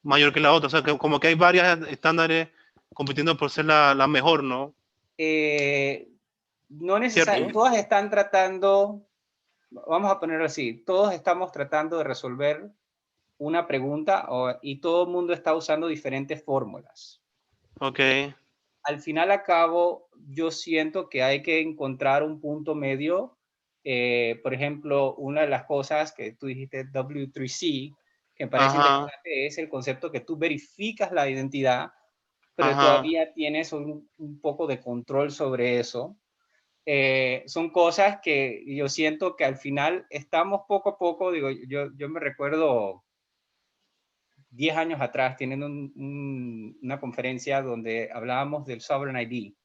mayor que la otra. O sea, que como que hay varias estándares compitiendo por ser la mejor, ¿no? No necesariamente. Todas están tratando, vamos a ponerlo así, todos estamos tratando de resolver una pregunta y todo el mundo está usando diferentes fórmulas. Ok. Al final a cabo, yo siento que hay que encontrar un punto medio. Por ejemplo, una de las cosas que tú dijiste, W3C, que me parece interesante, es el concepto que tú verificas la identidad, pero todavía tienes un poco de control sobre eso. Son cosas que yo siento que al final estamos poco a poco, digo, yo me recuerdo 10 años atrás teniendo una conferencia donde hablábamos del Sovereign ID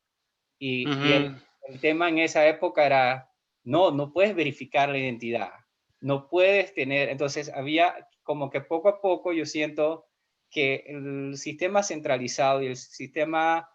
y el tema en esa época era, no puedes verificar la identidad, no puedes tener, entonces había como que poco a poco yo siento que el sistema centralizado y el sistema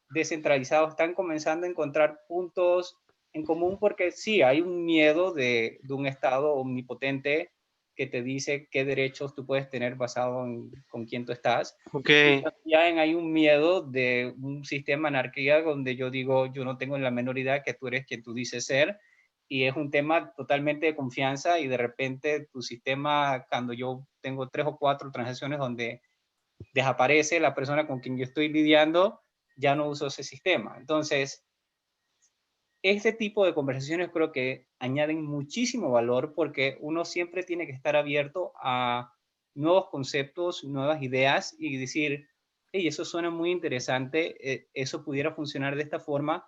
descentralizado están comenzando a encontrar puntos en común porque sí, hay un miedo de un Estado omnipotente que te dice qué derechos tú puedes tener basado en con quién tú estás. Okay. Y también hay un miedo de un sistema anarquía donde yo digo, yo no tengo la menor idea que tú eres quien tú dices ser, y es un tema totalmente de confianza y de repente tu sistema, cuando yo tengo 3 o 4 transacciones donde desaparece la persona con quien yo estoy lidiando, ya no uso ese sistema. Entonces, este tipo de conversaciones creo que añaden muchísimo valor porque uno siempre tiene que estar abierto a nuevos conceptos, nuevas ideas y decir, hey, eso suena muy interesante, eso pudiera funcionar de esta forma,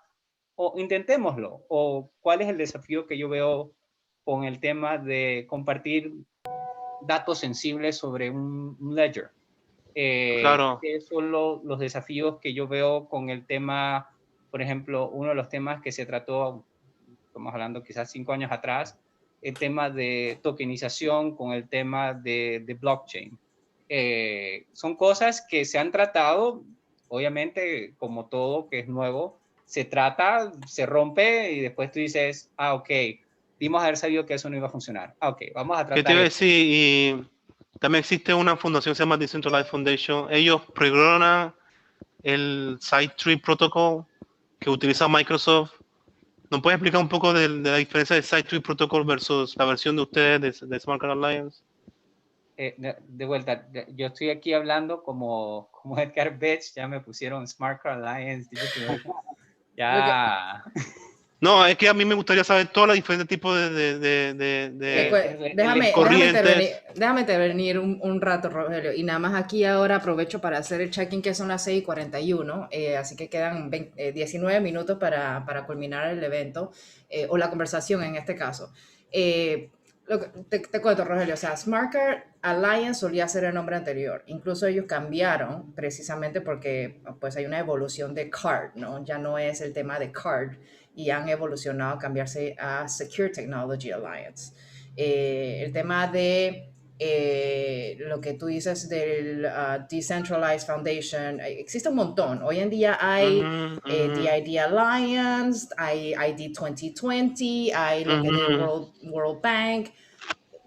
o intentémoslo, o cuál es el desafío que yo veo con el tema de compartir datos sensibles sobre un ledger. Claro. ¿Qué son los desafíos que yo veo con el tema, por ejemplo, uno de los temas que se trató, estamos hablando quizás 5 años atrás, el tema de tokenización con el tema de blockchain? Son cosas que se han tratado, obviamente, como todo que es nuevo, se trata, se rompe y después tú dices, ok, dimos haber sabido que eso no iba a funcionar. Ok, vamos a ¿Qué te tratar iba a esto. decir? Y también existe una fundación que se llama Decentralized Foundation. Ellos programan el Side-Tree Protocol que utiliza Microsoft. ¿Nos puedes explicar un poco de la diferencia del Side-Tree Protocol versus la versión de ustedes de Smart Card Alliance? De vuelta, yo estoy aquí hablando como Edgar Betts, ya me pusieron Smart Card Alliance, ya... No, es que a mí me gustaría saber todos los diferentes tipos corrientes. Déjame intervenir un rato, Rogelio, y nada más aquí ahora aprovecho para hacer el check-in, que son las 6:41, así que quedan 19 minutos para culminar el evento, o la conversación en este caso. Te cuento, Rogelio, o sea, Smart Card Alliance solía ser el nombre anterior, incluso ellos cambiaron precisamente porque pues hay una evolución de card, ¿no? Ya no es el tema de card, y han evolucionado a cambiarse a Secure Technology Alliance. El tema de lo que tú dices del Decentralized Foundation, existe un montón. Hoy en día hay DID Alliance, hay ID 2020, hay lo que es el World Bank.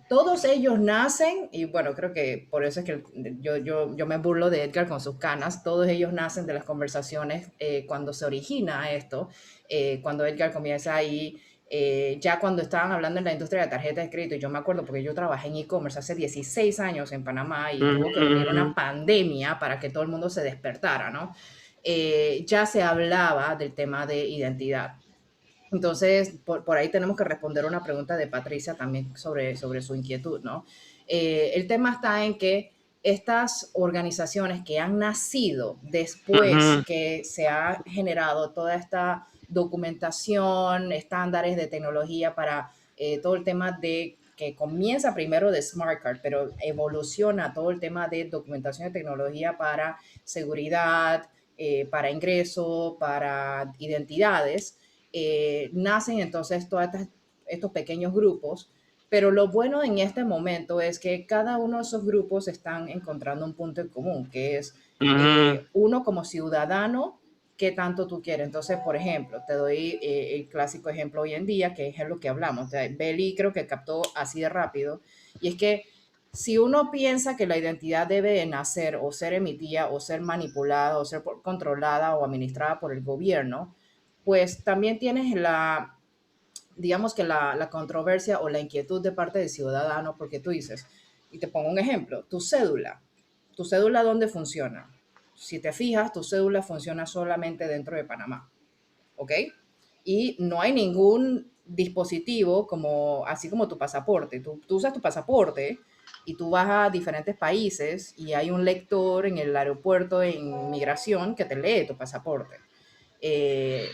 Todos ellos nacen, y bueno, creo que por eso es que yo me burlo de Edgar con sus canas, todos ellos nacen de las conversaciones cuando se origina esto, cuando Edgar comienza ahí, ya cuando estaban hablando en la industria de tarjetas de crédito, yo me acuerdo porque yo trabajé en e-commerce hace 16 años en Panamá y tuvo que venir una pandemia para que todo el mundo se despertara, ¿no? Ya se hablaba del tema de identidad. Entonces, por ahí tenemos que responder una pregunta de Patricia también sobre su inquietud, ¿no? El tema está en que estas organizaciones que han nacido después que se ha generado toda esta documentación, estándares de tecnología para todo el tema de que comienza primero de Smart Card, pero evoluciona todo el tema de documentación de tecnología para seguridad, para ingreso, para identidades. Nacen entonces todos estos pequeños grupos, pero lo bueno en este momento es que cada uno de esos grupos están encontrando un punto en común, que es uno como ciudadano, ¿qué tanto tú quieres? Entonces, por ejemplo, te doy el clásico ejemplo hoy en día, que es lo que hablamos. O sea, Beli creo que captó así de rápido, y es que si uno piensa que la identidad debe nacer o ser emitida o ser manipulada o ser controlada o administrada por el gobierno, pues también tienes digamos que la controversia o la inquietud de parte del ciudadano, porque tú dices, y te pongo un ejemplo, tu cédula ¿dónde funciona? Si te fijas, tu cédula funciona solamente dentro de Panamá, ¿ok? Y no hay ningún dispositivo así como tu pasaporte. Tú usas tu pasaporte y tú vas a diferentes países y hay un lector en el aeropuerto en migración que te lee tu pasaporte.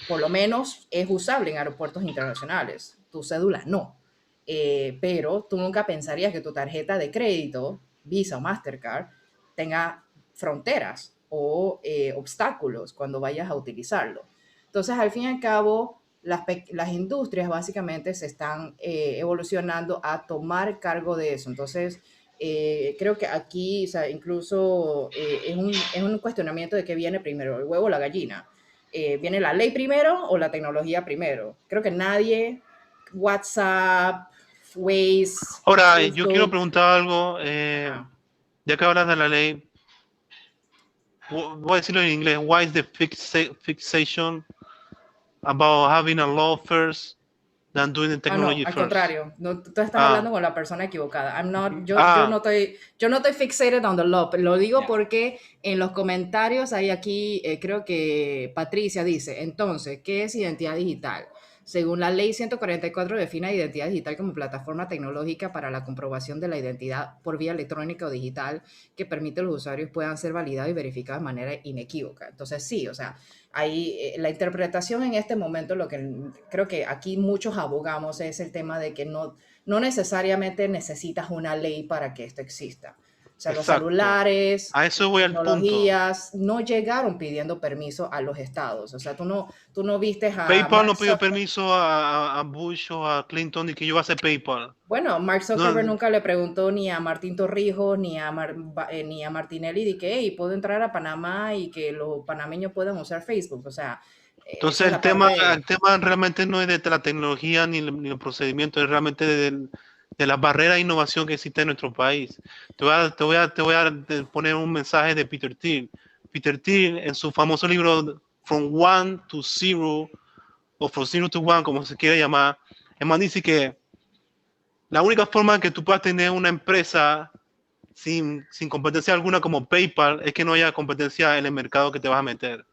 Por lo menos es usable en aeropuertos internacionales. Tu cédula no. Pero tú nunca pensarías que tu tarjeta de crédito, Visa o Mastercard, tenga fronteras o obstáculos cuando vayas a utilizarlo. Entonces, al fin y al cabo, las industrias básicamente se están evolucionando a tomar cargo de eso. Entonces, creo que aquí, o sea, incluso es un cuestionamiento de qué viene primero, el huevo o la gallina. ¿Viene la ley primero o la tecnología primero? Creo que nadie, WhatsApp, Waze, Ahora, Facebook, yo quiero preguntar algo, ya que hablas de la ley, voy a decirlo en inglés, why is the fixation about having a law first than doing the technology no, al first? Contrario, no, tú estás hablando con la persona equivocada. Yo no estoy fixated on the law. Lo digo porque en los comentarios hay aquí, creo que Patricia dice, entonces, ¿qué es identidad digital? Según la Ley 144 define identidad digital como plataforma tecnológica para la comprobación de la identidad por vía electrónica o digital que permite a los usuarios puedan ser validados y verificados de manera inequívoca. Entonces sí, o sea, ahí la interpretación en este momento, lo que creo que aquí muchos abogamos es el tema de que no necesariamente necesitas una ley para que esto exista. O sea, los Exacto. celulares, A eso voy al punto. tecnologías, no llegaron pidiendo permiso a los estados. O sea, tú no vistes a PayPal Mark no pidió Zuckerberg. permiso a Bush o a Clinton de que yo iba a hacer PayPal. Bueno, Mark Zuckerberg No. nunca le preguntó ni a Martín Torrijos ni a Martinelli de que, hey, puedo entrar a Panamá y que los panameños puedan usar Facebook. O sea, Entonces esa es la parte de- el tema realmente no es de la tecnología ni el procedimiento, es realmente de las barreras de innovación que existe en nuestro país. Te voy a poner un mensaje de Peter Thiel. Peter Thiel, en su famoso libro From One to Zero, o From Zero to One, como se quiera llamar, el man dice que la única forma que tú puedas tener una empresa sin competencia alguna como PayPal es que no haya competencia en el mercado que te vas a meter.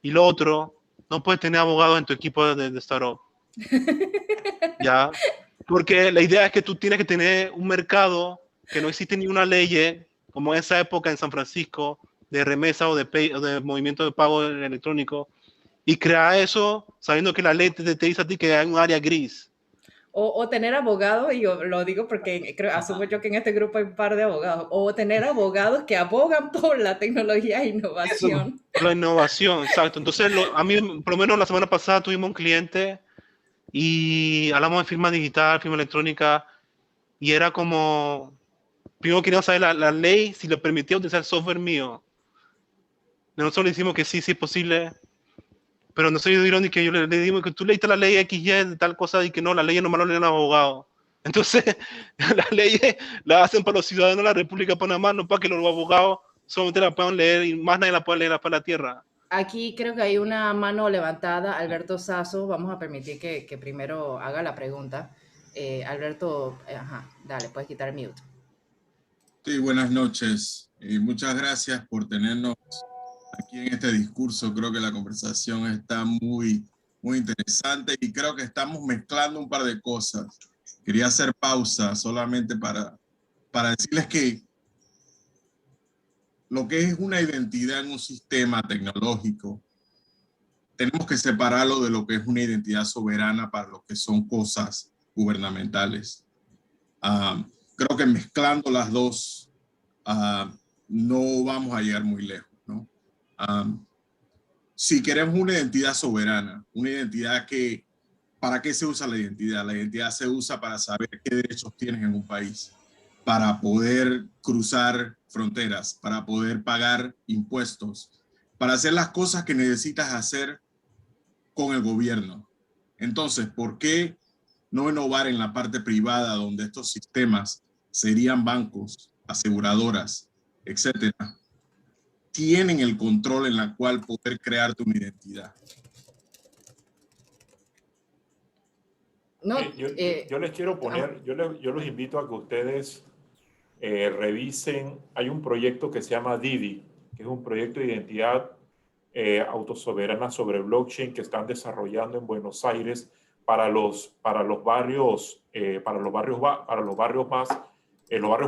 Y lo otro, no puedes tener abogados en tu equipo de startup. ¿Ya? Porque la idea es que tú tienes que tener un mercado que no existe ni una ley, como en esa época en San Francisco, de remesa o de movimiento de pago electrónico, y crear eso sabiendo que la ley te dice a ti que hay un área gris. O tener abogados, y yo lo digo porque asumo yo que en este grupo hay un par de abogados, o tener abogados que abogan por la tecnología e innovación. Por la innovación, exacto. Entonces, a mí, por lo menos la semana pasada tuvimos un cliente y hablamos de firma digital, firma electrónica, y era como, primero queríamos saber la ley, si le permitía utilizar el software mío. Nosotros le decimos que sí es posible, pero no soy irónico, que yo le digo que tú leíste la ley XY de tal cosa y que no, la ley nomás lo leen los abogados. Entonces, las leyes las hacen para los ciudadanos de la República de Panamá, no para que los abogados solamente la puedan leer y más nadie la puede leer para la tierra. Aquí creo que hay una mano levantada, Alberto Sasso. Vamos a permitir que primero haga la pregunta. Alberto, dale, puedes quitar el mute. Sí, buenas noches y muchas gracias por tenernos aquí en este discurso. Creo que la conversación está muy interesante y creo que estamos mezclando un par de cosas. Quería hacer pausa solamente para decirles que lo que es una identidad en un sistema tecnológico, tenemos que separarlo de lo que es una identidad soberana para lo que son cosas gubernamentales. Creo que mezclando las dos no vamos a llegar muy lejos, ¿no? Si queremos una identidad soberana, una identidad que, ¿para qué se usa la identidad? La identidad se usa para saber qué derechos tienes en un país, para poder cruzar fronteras, para poder pagar impuestos, para hacer las cosas que necesitas hacer con el gobierno. Entonces, ¿por qué no innovar en la parte privada donde estos sistemas serían bancos, aseguradoras, etcétera? Tienen el control en la cual poder crear tu identidad. No, yo les quiero poner, yo los invito a que ustedes revisen. Hay un proyecto que se llama Didi, que es un proyecto de identidad autosoberana sobre blockchain que están desarrollando en Buenos Aires para los barrios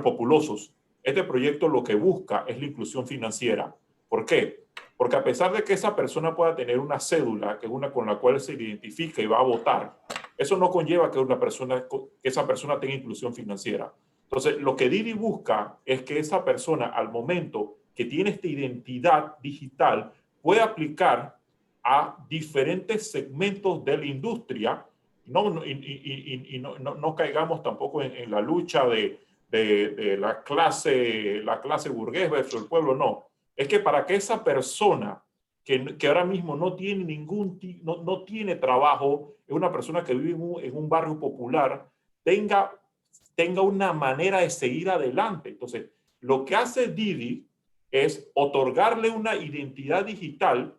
populosos. Este proyecto lo que busca es la inclusión financiera. ¿Por qué? Porque a pesar de que esa persona pueda tener una cédula, que es una con la cual se identifica y va a votar, eso no conlleva que esa persona tenga inclusión financiera. Entonces, lo que Didi busca es que esa persona, al momento que tiene esta identidad digital, pueda aplicar a diferentes segmentos de la industria y no caigamos tampoco en la lucha de la clase burgués versus el pueblo, no. Es que para que esa persona que ahora mismo no tiene trabajo, es una persona que vive en un barrio popular, tenga una manera de seguir adelante. Entonces, lo que hace Didi es otorgarle una identidad digital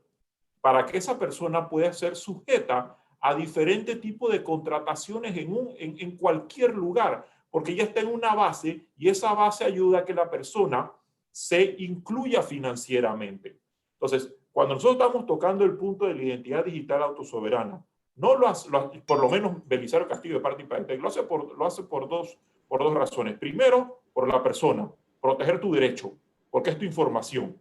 para que esa persona pueda ser sujeta a diferentes tipos de contrataciones en cualquier lugar, porque ya está en una base y esa base ayuda a que la persona se incluya financieramente. Entonces, cuando nosotros estamos tocando el punto de la identidad digital autosoberana, No por lo menos Belisario Castillo de Parte y Paetec lo hace por dos razones. Primero, por la persona, proteger tu derecho, porque es tu información.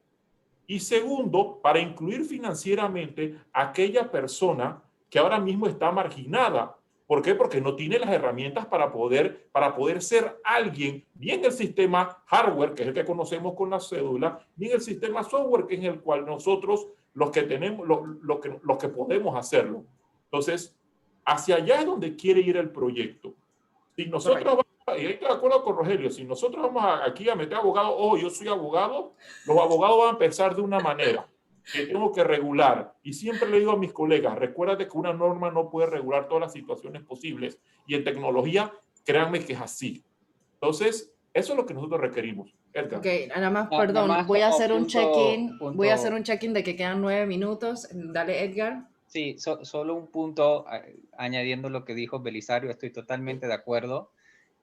Y segundo, para incluir financieramente a aquella persona que ahora mismo está marginada. ¿Por qué? Porque no tiene las herramientas para poder ser alguien, ni en el sistema hardware, que es el que conocemos con la cédula, ni en el sistema software, que es en el cual nosotros, los que tenemos, los que podemos hacerlo. Entonces, hacia allá es donde quiere ir el proyecto. Si nosotros vamos, y estoy de acuerdo con Rogelio, si nosotros vamos aquí a meter abogados, yo soy abogado, los abogados van a pensar de una manera que tengo que regular. Y siempre le digo a mis colegas, recuérdate que una norma no puede regular todas las situaciones posibles. Y en tecnología, créanme que es así. Entonces, eso es lo que nosotros requerimos. Edgar. Ok, nada más, No, perdón, nada más voy a como hacer un check-in. punto- Voy a hacer un check-in de que quedan 9 minutos. Dale, Edgar. Sí, solo un punto añadiendo lo que dijo Belisario, estoy totalmente de acuerdo.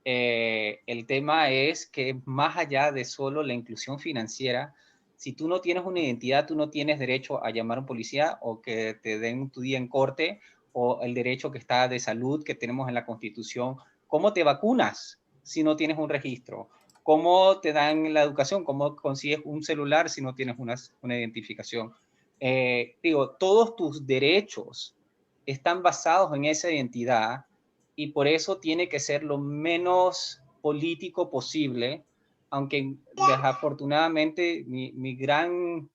El tema es que más allá de solo la inclusión financiera, si tú no tienes una identidad, tú no tienes derecho a llamar a un policía o que te den tu día en corte, o el derecho que está de salud que tenemos en la Constitución. ¿Cómo te vacunas si no tienes un registro? ¿Cómo te dan la educación? ¿Cómo consigues un celular si no tienes una identificación? Todos tus derechos están basados en esa identidad y por eso tiene que ser lo menos político posible, aunque desafortunadamente mi gran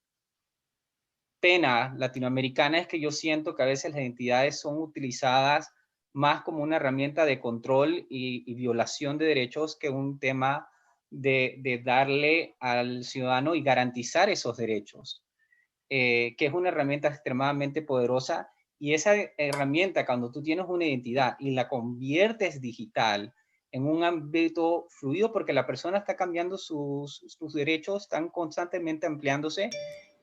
pena latinoamericana es que yo siento que a veces las identidades son utilizadas más como una herramienta de control y violación de derechos que un tema de darle al ciudadano y garantizar esos derechos. Que es una herramienta extremadamente poderosa, y esa herramienta, cuando tú tienes una identidad y la conviertes digital en un ámbito fluido, porque la persona está cambiando sus derechos, están constantemente ampliándose,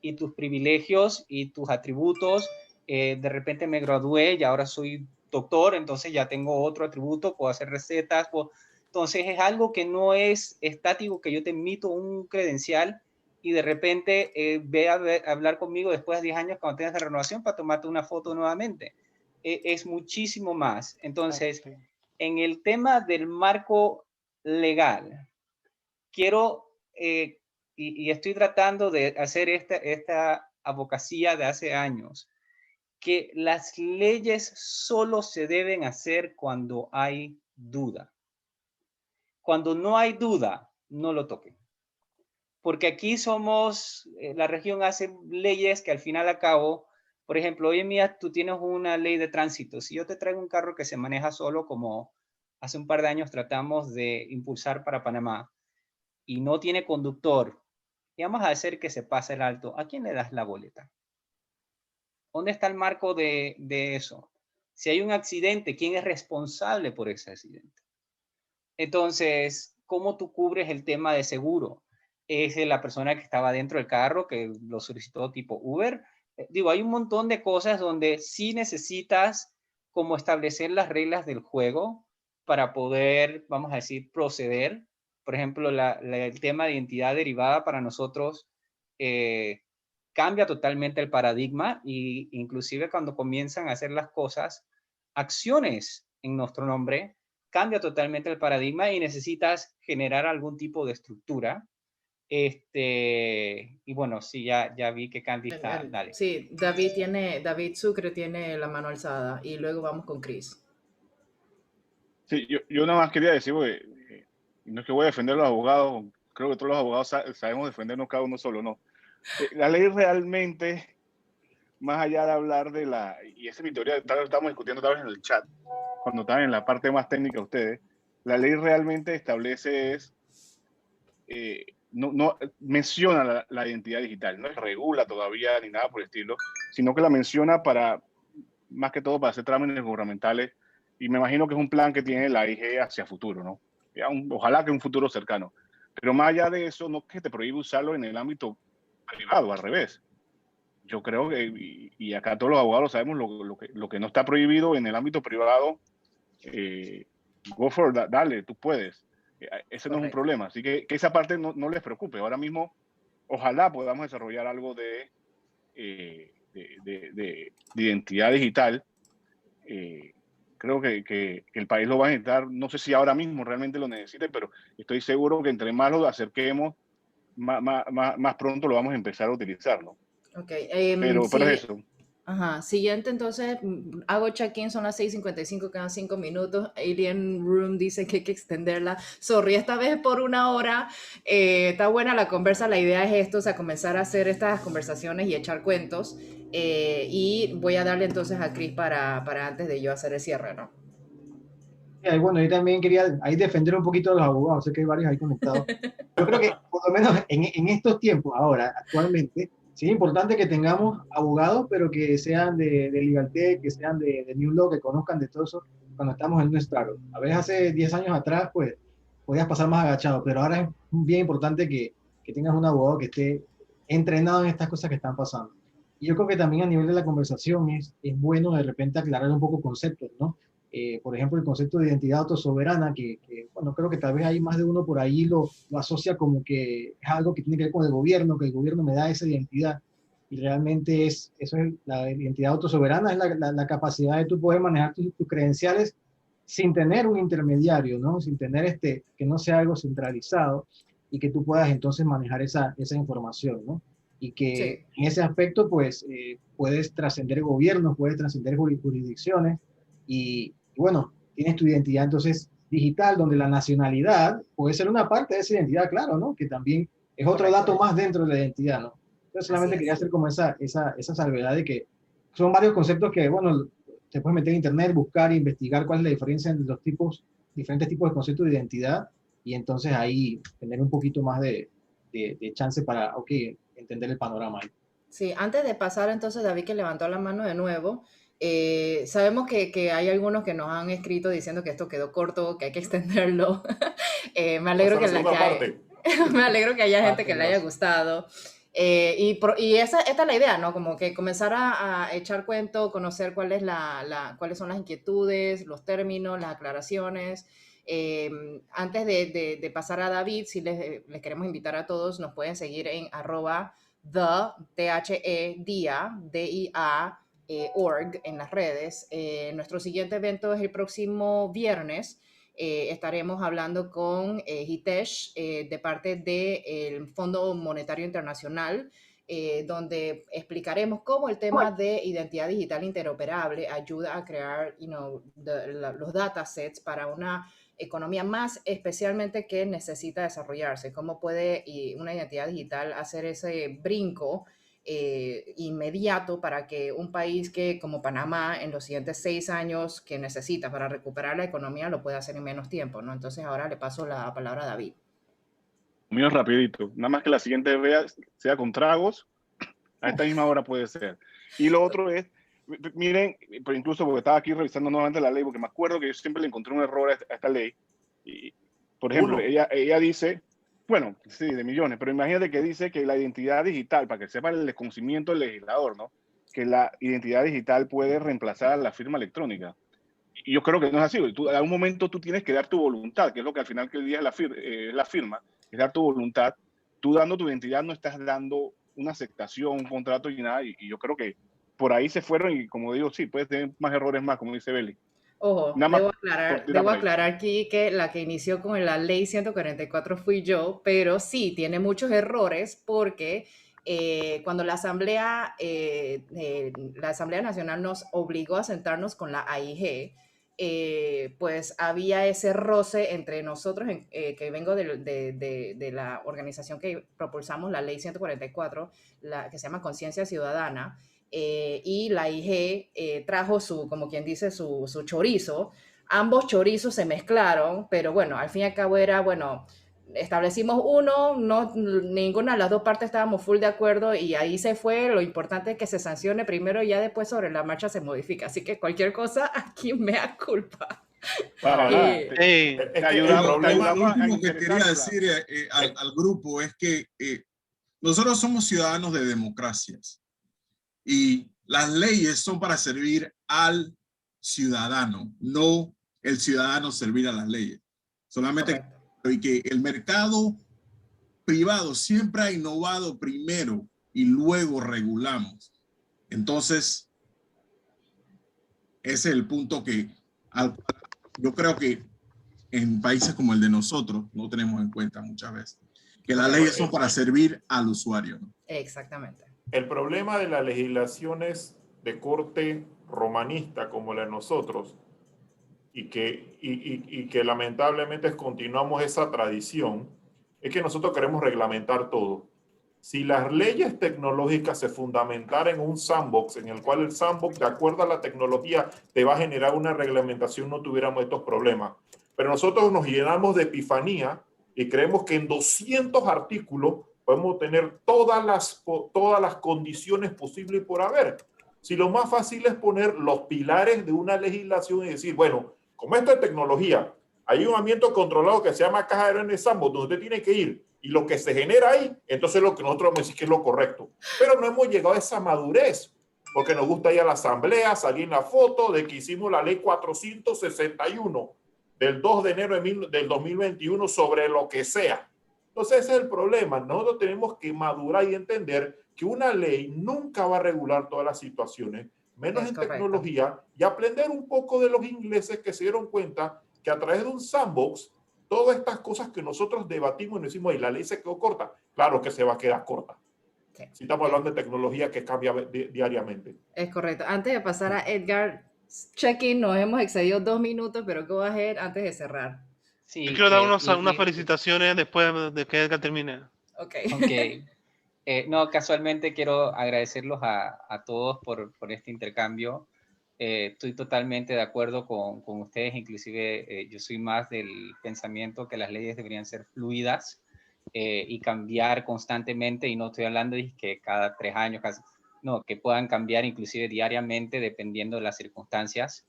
y tus privilegios y tus atributos, de repente me gradué y ahora soy doctor, entonces ya tengo otro atributo, puedo hacer recetas, entonces es algo que no es estático, que yo te emito un credencial y de repente ve a hablar conmigo después de 10 años cuando tengas la renovación para tomarte una foto nuevamente. Es muchísimo más. Entonces, en el tema del marco legal, quiero, y estoy tratando de hacer esta abogacía de hace años, que las leyes solo se deben hacer cuando hay duda. Cuando no hay duda, no lo toquen. Porque aquí la región hace leyes que al final a cabo, por ejemplo, hoy en día tú tienes una ley de tránsito. Si yo te traigo un carro que se maneja solo, como hace un par de años tratamos de impulsar para Panamá, y no tiene conductor, y vamos a hacer que se pase el alto, ¿a quién le das la boleta? ¿Dónde está el marco de eso? Si hay un accidente, ¿quién es responsable por ese accidente? Entonces, ¿cómo tú cubres el tema de seguro? Es la persona que estaba dentro del carro, que lo solicitó tipo Uber. Hay un montón de cosas donde sí necesitas como establecer las reglas del juego para poder, vamos a decir, proceder. Por ejemplo, el tema de identidad derivada para nosotros cambia totalmente el paradigma, y inclusive cuando comienzan a hacer las cosas, acciones en nuestro nombre, cambia totalmente el paradigma y necesitas generar algún tipo de estructura. Y bueno, sí, ya vi que Candy está, dale. Sí, David Sucre tiene la mano alzada y luego vamos con Chris. Sí, yo nada más quería decir, porque no es que voy a defender a los abogados, creo que todos los abogados sabemos defendernos cada uno solo, no. La ley realmente, más allá de hablar y esa es mi teoría, estamos discutiendo tal vez en el chat, cuando están en la parte más técnica ustedes, la ley realmente establece no menciona la identidad digital, no regula todavía ni nada por el estilo, sino que la menciona más que todo para hacer trámites gubernamentales, y me imagino que es un plan que tiene la IG hacia futuro, ¿no? Ojalá que un futuro cercano. Pero más allá de eso, no es que te prohíbe usarlo en el ámbito privado, al revés. Yo creo que, y acá todos los abogados sabemos, lo que no está prohibido en el ámbito privado, go for that, dale, tú puedes. Ese no es un problema. Así que esa parte no les preocupe. Ahora mismo, ojalá podamos desarrollar algo de identidad digital creo que el país lo va a necesitar. No sé si ahora mismo realmente lo necesite, pero estoy seguro que entre más lo acerquemos, más pronto lo vamos a empezar a utilizar, ¿no? Ok, Pero es eso. Ajá, siguiente entonces, hago check-in, son las 6:55, quedan 5 minutos. Alien Room dice que hay que extenderla. Sorry, esta vez por 1 hora. Está buena la conversa, la idea es esto, o sea, comenzar a hacer estas conversaciones y echar cuentos. Y voy a darle entonces a Chris para antes de yo hacer el cierre, ¿no? Bueno, yo también quería ahí defender un poquito a los abogados, sé que hay varios ahí conectados. Yo creo que por lo menos en estos tiempos, ahora, actualmente, sí es importante que tengamos abogados, pero que sean de Libertad, que sean de New Law, que conozcan de todo eso cuando estamos en un startup. A veces hace 10 años atrás, pues, podías pasar más agachado, pero ahora es bien importante que tengas un abogado que esté entrenado en estas cosas que están pasando. Y yo creo que también a nivel de la conversación es bueno de repente aclarar un poco conceptos, ¿no? Por ejemplo, el concepto de identidad autosoberana, bueno, creo que tal vez hay más de uno por ahí lo asocia como que es algo que tiene que ver con el gobierno, que el gobierno me da esa identidad. Y realmente eso es la identidad autosoberana, es la capacidad de tú poder manejar tus credenciales sin tener un intermediario, ¿no? Sin tener que no sea algo centralizado y que tú puedas entonces manejar esa información, ¿no? Y que en ese aspecto, pues, puedes trascender gobiernos, puedes trascender jurisdicciones y bueno, tienes tu identidad entonces digital, donde la nacionalidad puede ser una parte de esa identidad, claro, ¿no? Que también es otro dato más dentro de la identidad, ¿no? Yo solamente quería hacer como esa salvedad de que son varios conceptos que, bueno, te puedes meter en internet, buscar, investigar cuál es la diferencia entre los diferentes tipos de conceptos de identidad y entonces ahí tener un poquito más de chance para, ok, entender el panorama ahí. Sí, antes de pasar entonces, David, que levantó la mano de nuevo, sabemos que hay algunos que nos han escrito diciendo que esto quedó corto, que hay que extenderlo. Me alegro me alegro que haya gente que le haya gustado. Y esta es la idea, ¿no? Como que comenzar a echar cuento, conocer cuáles son las inquietudes, los términos, las aclaraciones. Antes de pasar a David, si les queremos invitar a todos, nos pueden seguir en @THEDIA org en las redes. Nuestro siguiente evento es el próximo viernes. Estaremos hablando con Hitesh de parte del Fondo Monetario Internacional, donde explicaremos cómo el tema de identidad digital interoperable ayuda a crear los datasets para una economía más especialmente que necesita desarrollarse. ¿Cómo puede una identidad digital hacer ese brinco inmediato para que un país como Panamá en los siguientes 6 años que necesita para recuperar la economía lo pueda hacer en menos tiempo, ¿no? Entonces ahora le paso la palabra a David. Mío rapidito, nada más que la siguiente vez sea con tragos, a esta misma hora puede ser. Y lo otro es, miren, pero incluso porque estaba aquí revisando nuevamente la ley, porque me acuerdo que yo siempre le encontré un error a esta ley. Y, por ejemplo, ella dice, bueno, sí, de millones, pero imagínate que dice que la identidad digital, para que sepa el desconocimiento del legislador, ¿no? Que la identidad digital puede reemplazar a la firma electrónica. Y yo creo que no es así. En algún momento tú tienes que dar tu voluntad, que es lo que al final del día es la firma, es dar tu voluntad. Tú dando tu identidad no estás dando una aceptación, un contrato y nada. Y yo creo que por ahí se fueron y como digo, sí, puedes tener más errores más, como dice Beli. Ojo, debo aclarar aquí que la que inició con la ley 144 fui yo, pero sí, tiene muchos errores porque cuando la Asamblea Nacional nos obligó a sentarnos con la AIG, pues había ese roce entre nosotros, que vengo de la organización que propulsamos la ley 144, que se llama Conciencia Ciudadana, y la IG trajo como quien dice, su chorizo. Ambos chorizos se mezclaron, pero bueno, al fin y al cabo era, bueno, establecimos uno, ninguna de las dos partes estábamos full de acuerdo y ahí se fue. Lo importante es que se sancione primero y ya después sobre la marcha se modifica. Así que cualquier cosa, aquí me da culpa. Para nada. Lo último que quería decir al grupo es que nosotros somos ciudadanos de democracias y las leyes son para servir al ciudadano, no el ciudadano servir a las leyes. Solamente y que el mercado privado siempre ha innovado primero y luego regulamos. Entonces, Ese es el punto yo creo que en países como el de nosotros no tenemos en cuenta muchas veces. Que las leyes son para servir al usuario, ¿no? Exactamente. El problema de las legislaciones de corte romanista como la de nosotros, y que lamentablemente continuamos esa tradición, es que nosotros queremos reglamentar todo. Si las leyes tecnológicas se fundamentaran en un sandbox, en el cual el sandbox, de acuerdo a la tecnología, te va a generar una reglamentación, no tuviéramos estos problemas. Pero nosotros nos llenamos de epifanía y creemos que en 200 artículos podemos tener todas las condiciones posibles por haber. Si lo más fácil es poner los pilares de una legislación y decir, bueno, como esto es tecnología, hay un ambiente controlado que se llama caja de sandbox, donde usted tiene que ir, y lo que se genera ahí, entonces lo que nosotros decimos que es lo correcto. Pero no hemos llegado a esa madurez, porque nos gusta ir a la asamblea, salir en la foto de que hicimos la ley 461 del 2 de enero del 2021 sobre lo que sea. Entonces ese es el problema. Nosotros tenemos que madurar y entender que una ley nunca va a regular todas las situaciones, menos en tecnología, y aprender un poco de los ingleses que se dieron cuenta que a través de un sandbox, todas estas cosas que nosotros debatimos y nos decimos, y la ley se quedó corta, claro que se va a quedar corta. Sí. Si estamos hablando de tecnología que cambia diariamente. Es correcto. Antes de pasar a Edgar, check-in, nos hemos excedido 2 minutos, pero ¿qué vas a hacer antes de cerrar? Sí, yo quiero dar unas felicitaciones después de que Edgar termine. Ok. No, casualmente quiero agradecerlos a todos por este intercambio. Estoy totalmente de acuerdo con ustedes, inclusive yo soy más del pensamiento que las leyes deberían ser fluidas y cambiar constantemente, y no estoy hablando de que cada 3 años, no, que puedan cambiar inclusive diariamente dependiendo de las circunstancias.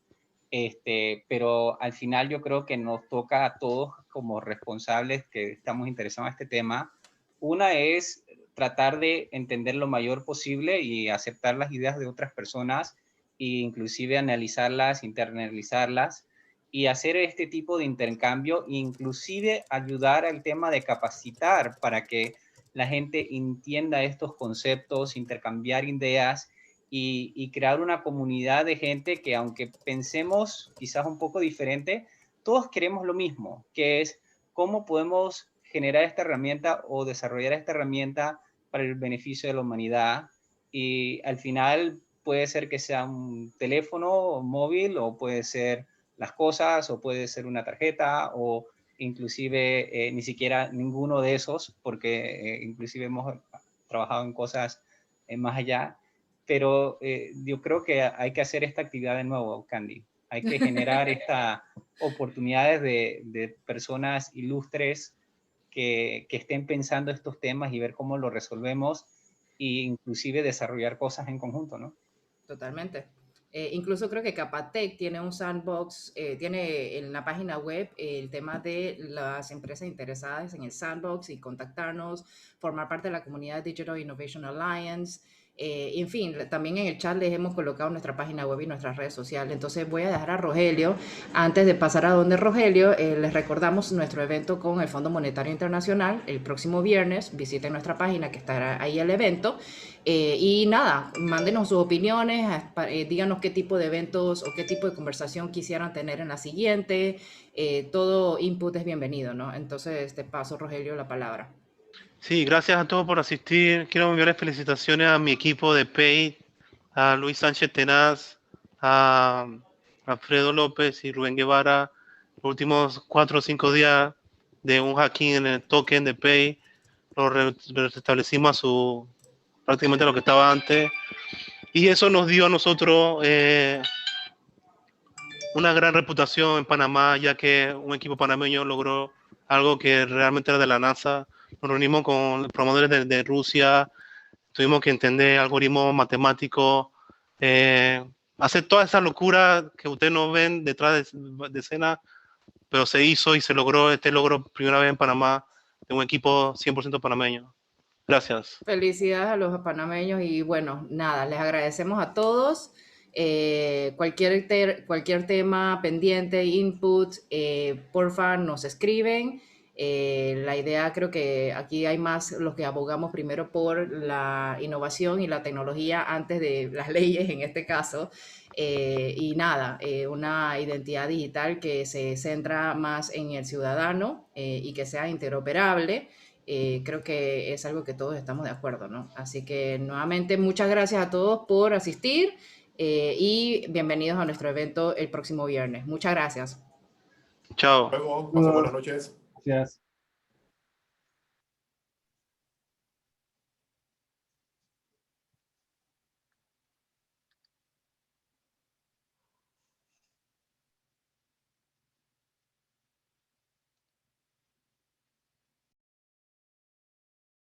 Pero al final yo creo que nos toca a todos como responsables que estamos interesados en este tema. Una es tratar de entender lo mayor posible y aceptar las ideas de otras personas e inclusive analizarlas, internalizarlas y hacer este tipo de intercambio, inclusive ayudar al tema de capacitar para que la gente entienda estos conceptos, intercambiar ideas y crear una comunidad de gente que, aunque pensemos quizás un poco diferente, todos queremos lo mismo, que es cómo podemos generar esta herramienta o desarrollar esta herramienta para el beneficio de la humanidad. Y al final puede ser que sea un teléfono móvil, o puede ser las cosas, o puede ser una tarjeta, o inclusive ni siquiera ninguno de esos, porque inclusive hemos trabajado en cosas más allá. Pero yo creo que hay que hacer esta actividad de nuevo, Candy. Hay que generar estas oportunidades de personas ilustres que estén pensando estos temas y ver cómo lo resolvemos, e inclusive desarrollar cosas en conjunto, ¿no? Totalmente. Incluso creo que Capatec tiene un sandbox, tiene en la página web el tema de las empresas interesadas en el sandbox y contactarnos, formar parte de la comunidad Digital Innovation Alliance. En fin, también en el chat les hemos colocado nuestra página web y nuestras redes sociales. Entonces voy a dejar a Rogelio, antes de pasar a donde Rogelio, les recordamos nuestro evento con el Fondo Monetario Internacional el próximo viernes. Visiten nuestra página que estará ahí el evento. Y nada, mándenos sus opiniones, díganos qué tipo de eventos o qué tipo de conversación quisieran tener en la siguiente. Todo input es bienvenido, ¿no? Entonces te paso, Rogelio, la palabra. Sí, gracias a todos por asistir. Quiero enviarles felicitaciones a mi equipo de Pay, a Luis Sánchez Tenaz, a Alfredo López y Rubén Guevara. Los últimos 4 o 5 días de un hacking en el token de Pay, lo restablecimos a prácticamente lo que estaba antes. Y eso nos dio a nosotros una gran reputación en Panamá, ya que un equipo panameño logró algo que realmente era de la NASA. Nos reunimos con promotores de Rusia, tuvimos que entender algoritmos matemáticos, hacer toda esa locura que ustedes no ven detrás de escena, pero se hizo y se logró este logro primera vez en Panamá de un equipo 100% panameño. Gracias. Felicidades a los panameños y bueno, nada, les agradecemos a todos. Cualquier tema pendiente, input, porfa, nos escriben. La idea, creo que aquí hay más los que abogamos primero por la innovación y la tecnología antes de las leyes en este caso. Y nada, una identidad digital que se centra más en el ciudadano y que sea interoperable. Creo que es algo que todos estamos de acuerdo, ¿no? Así que nuevamente muchas gracias a todos por asistir y bienvenidos a nuestro evento el próximo viernes. Muchas gracias. Chao. Luego, pasen buenas noches. Gracias.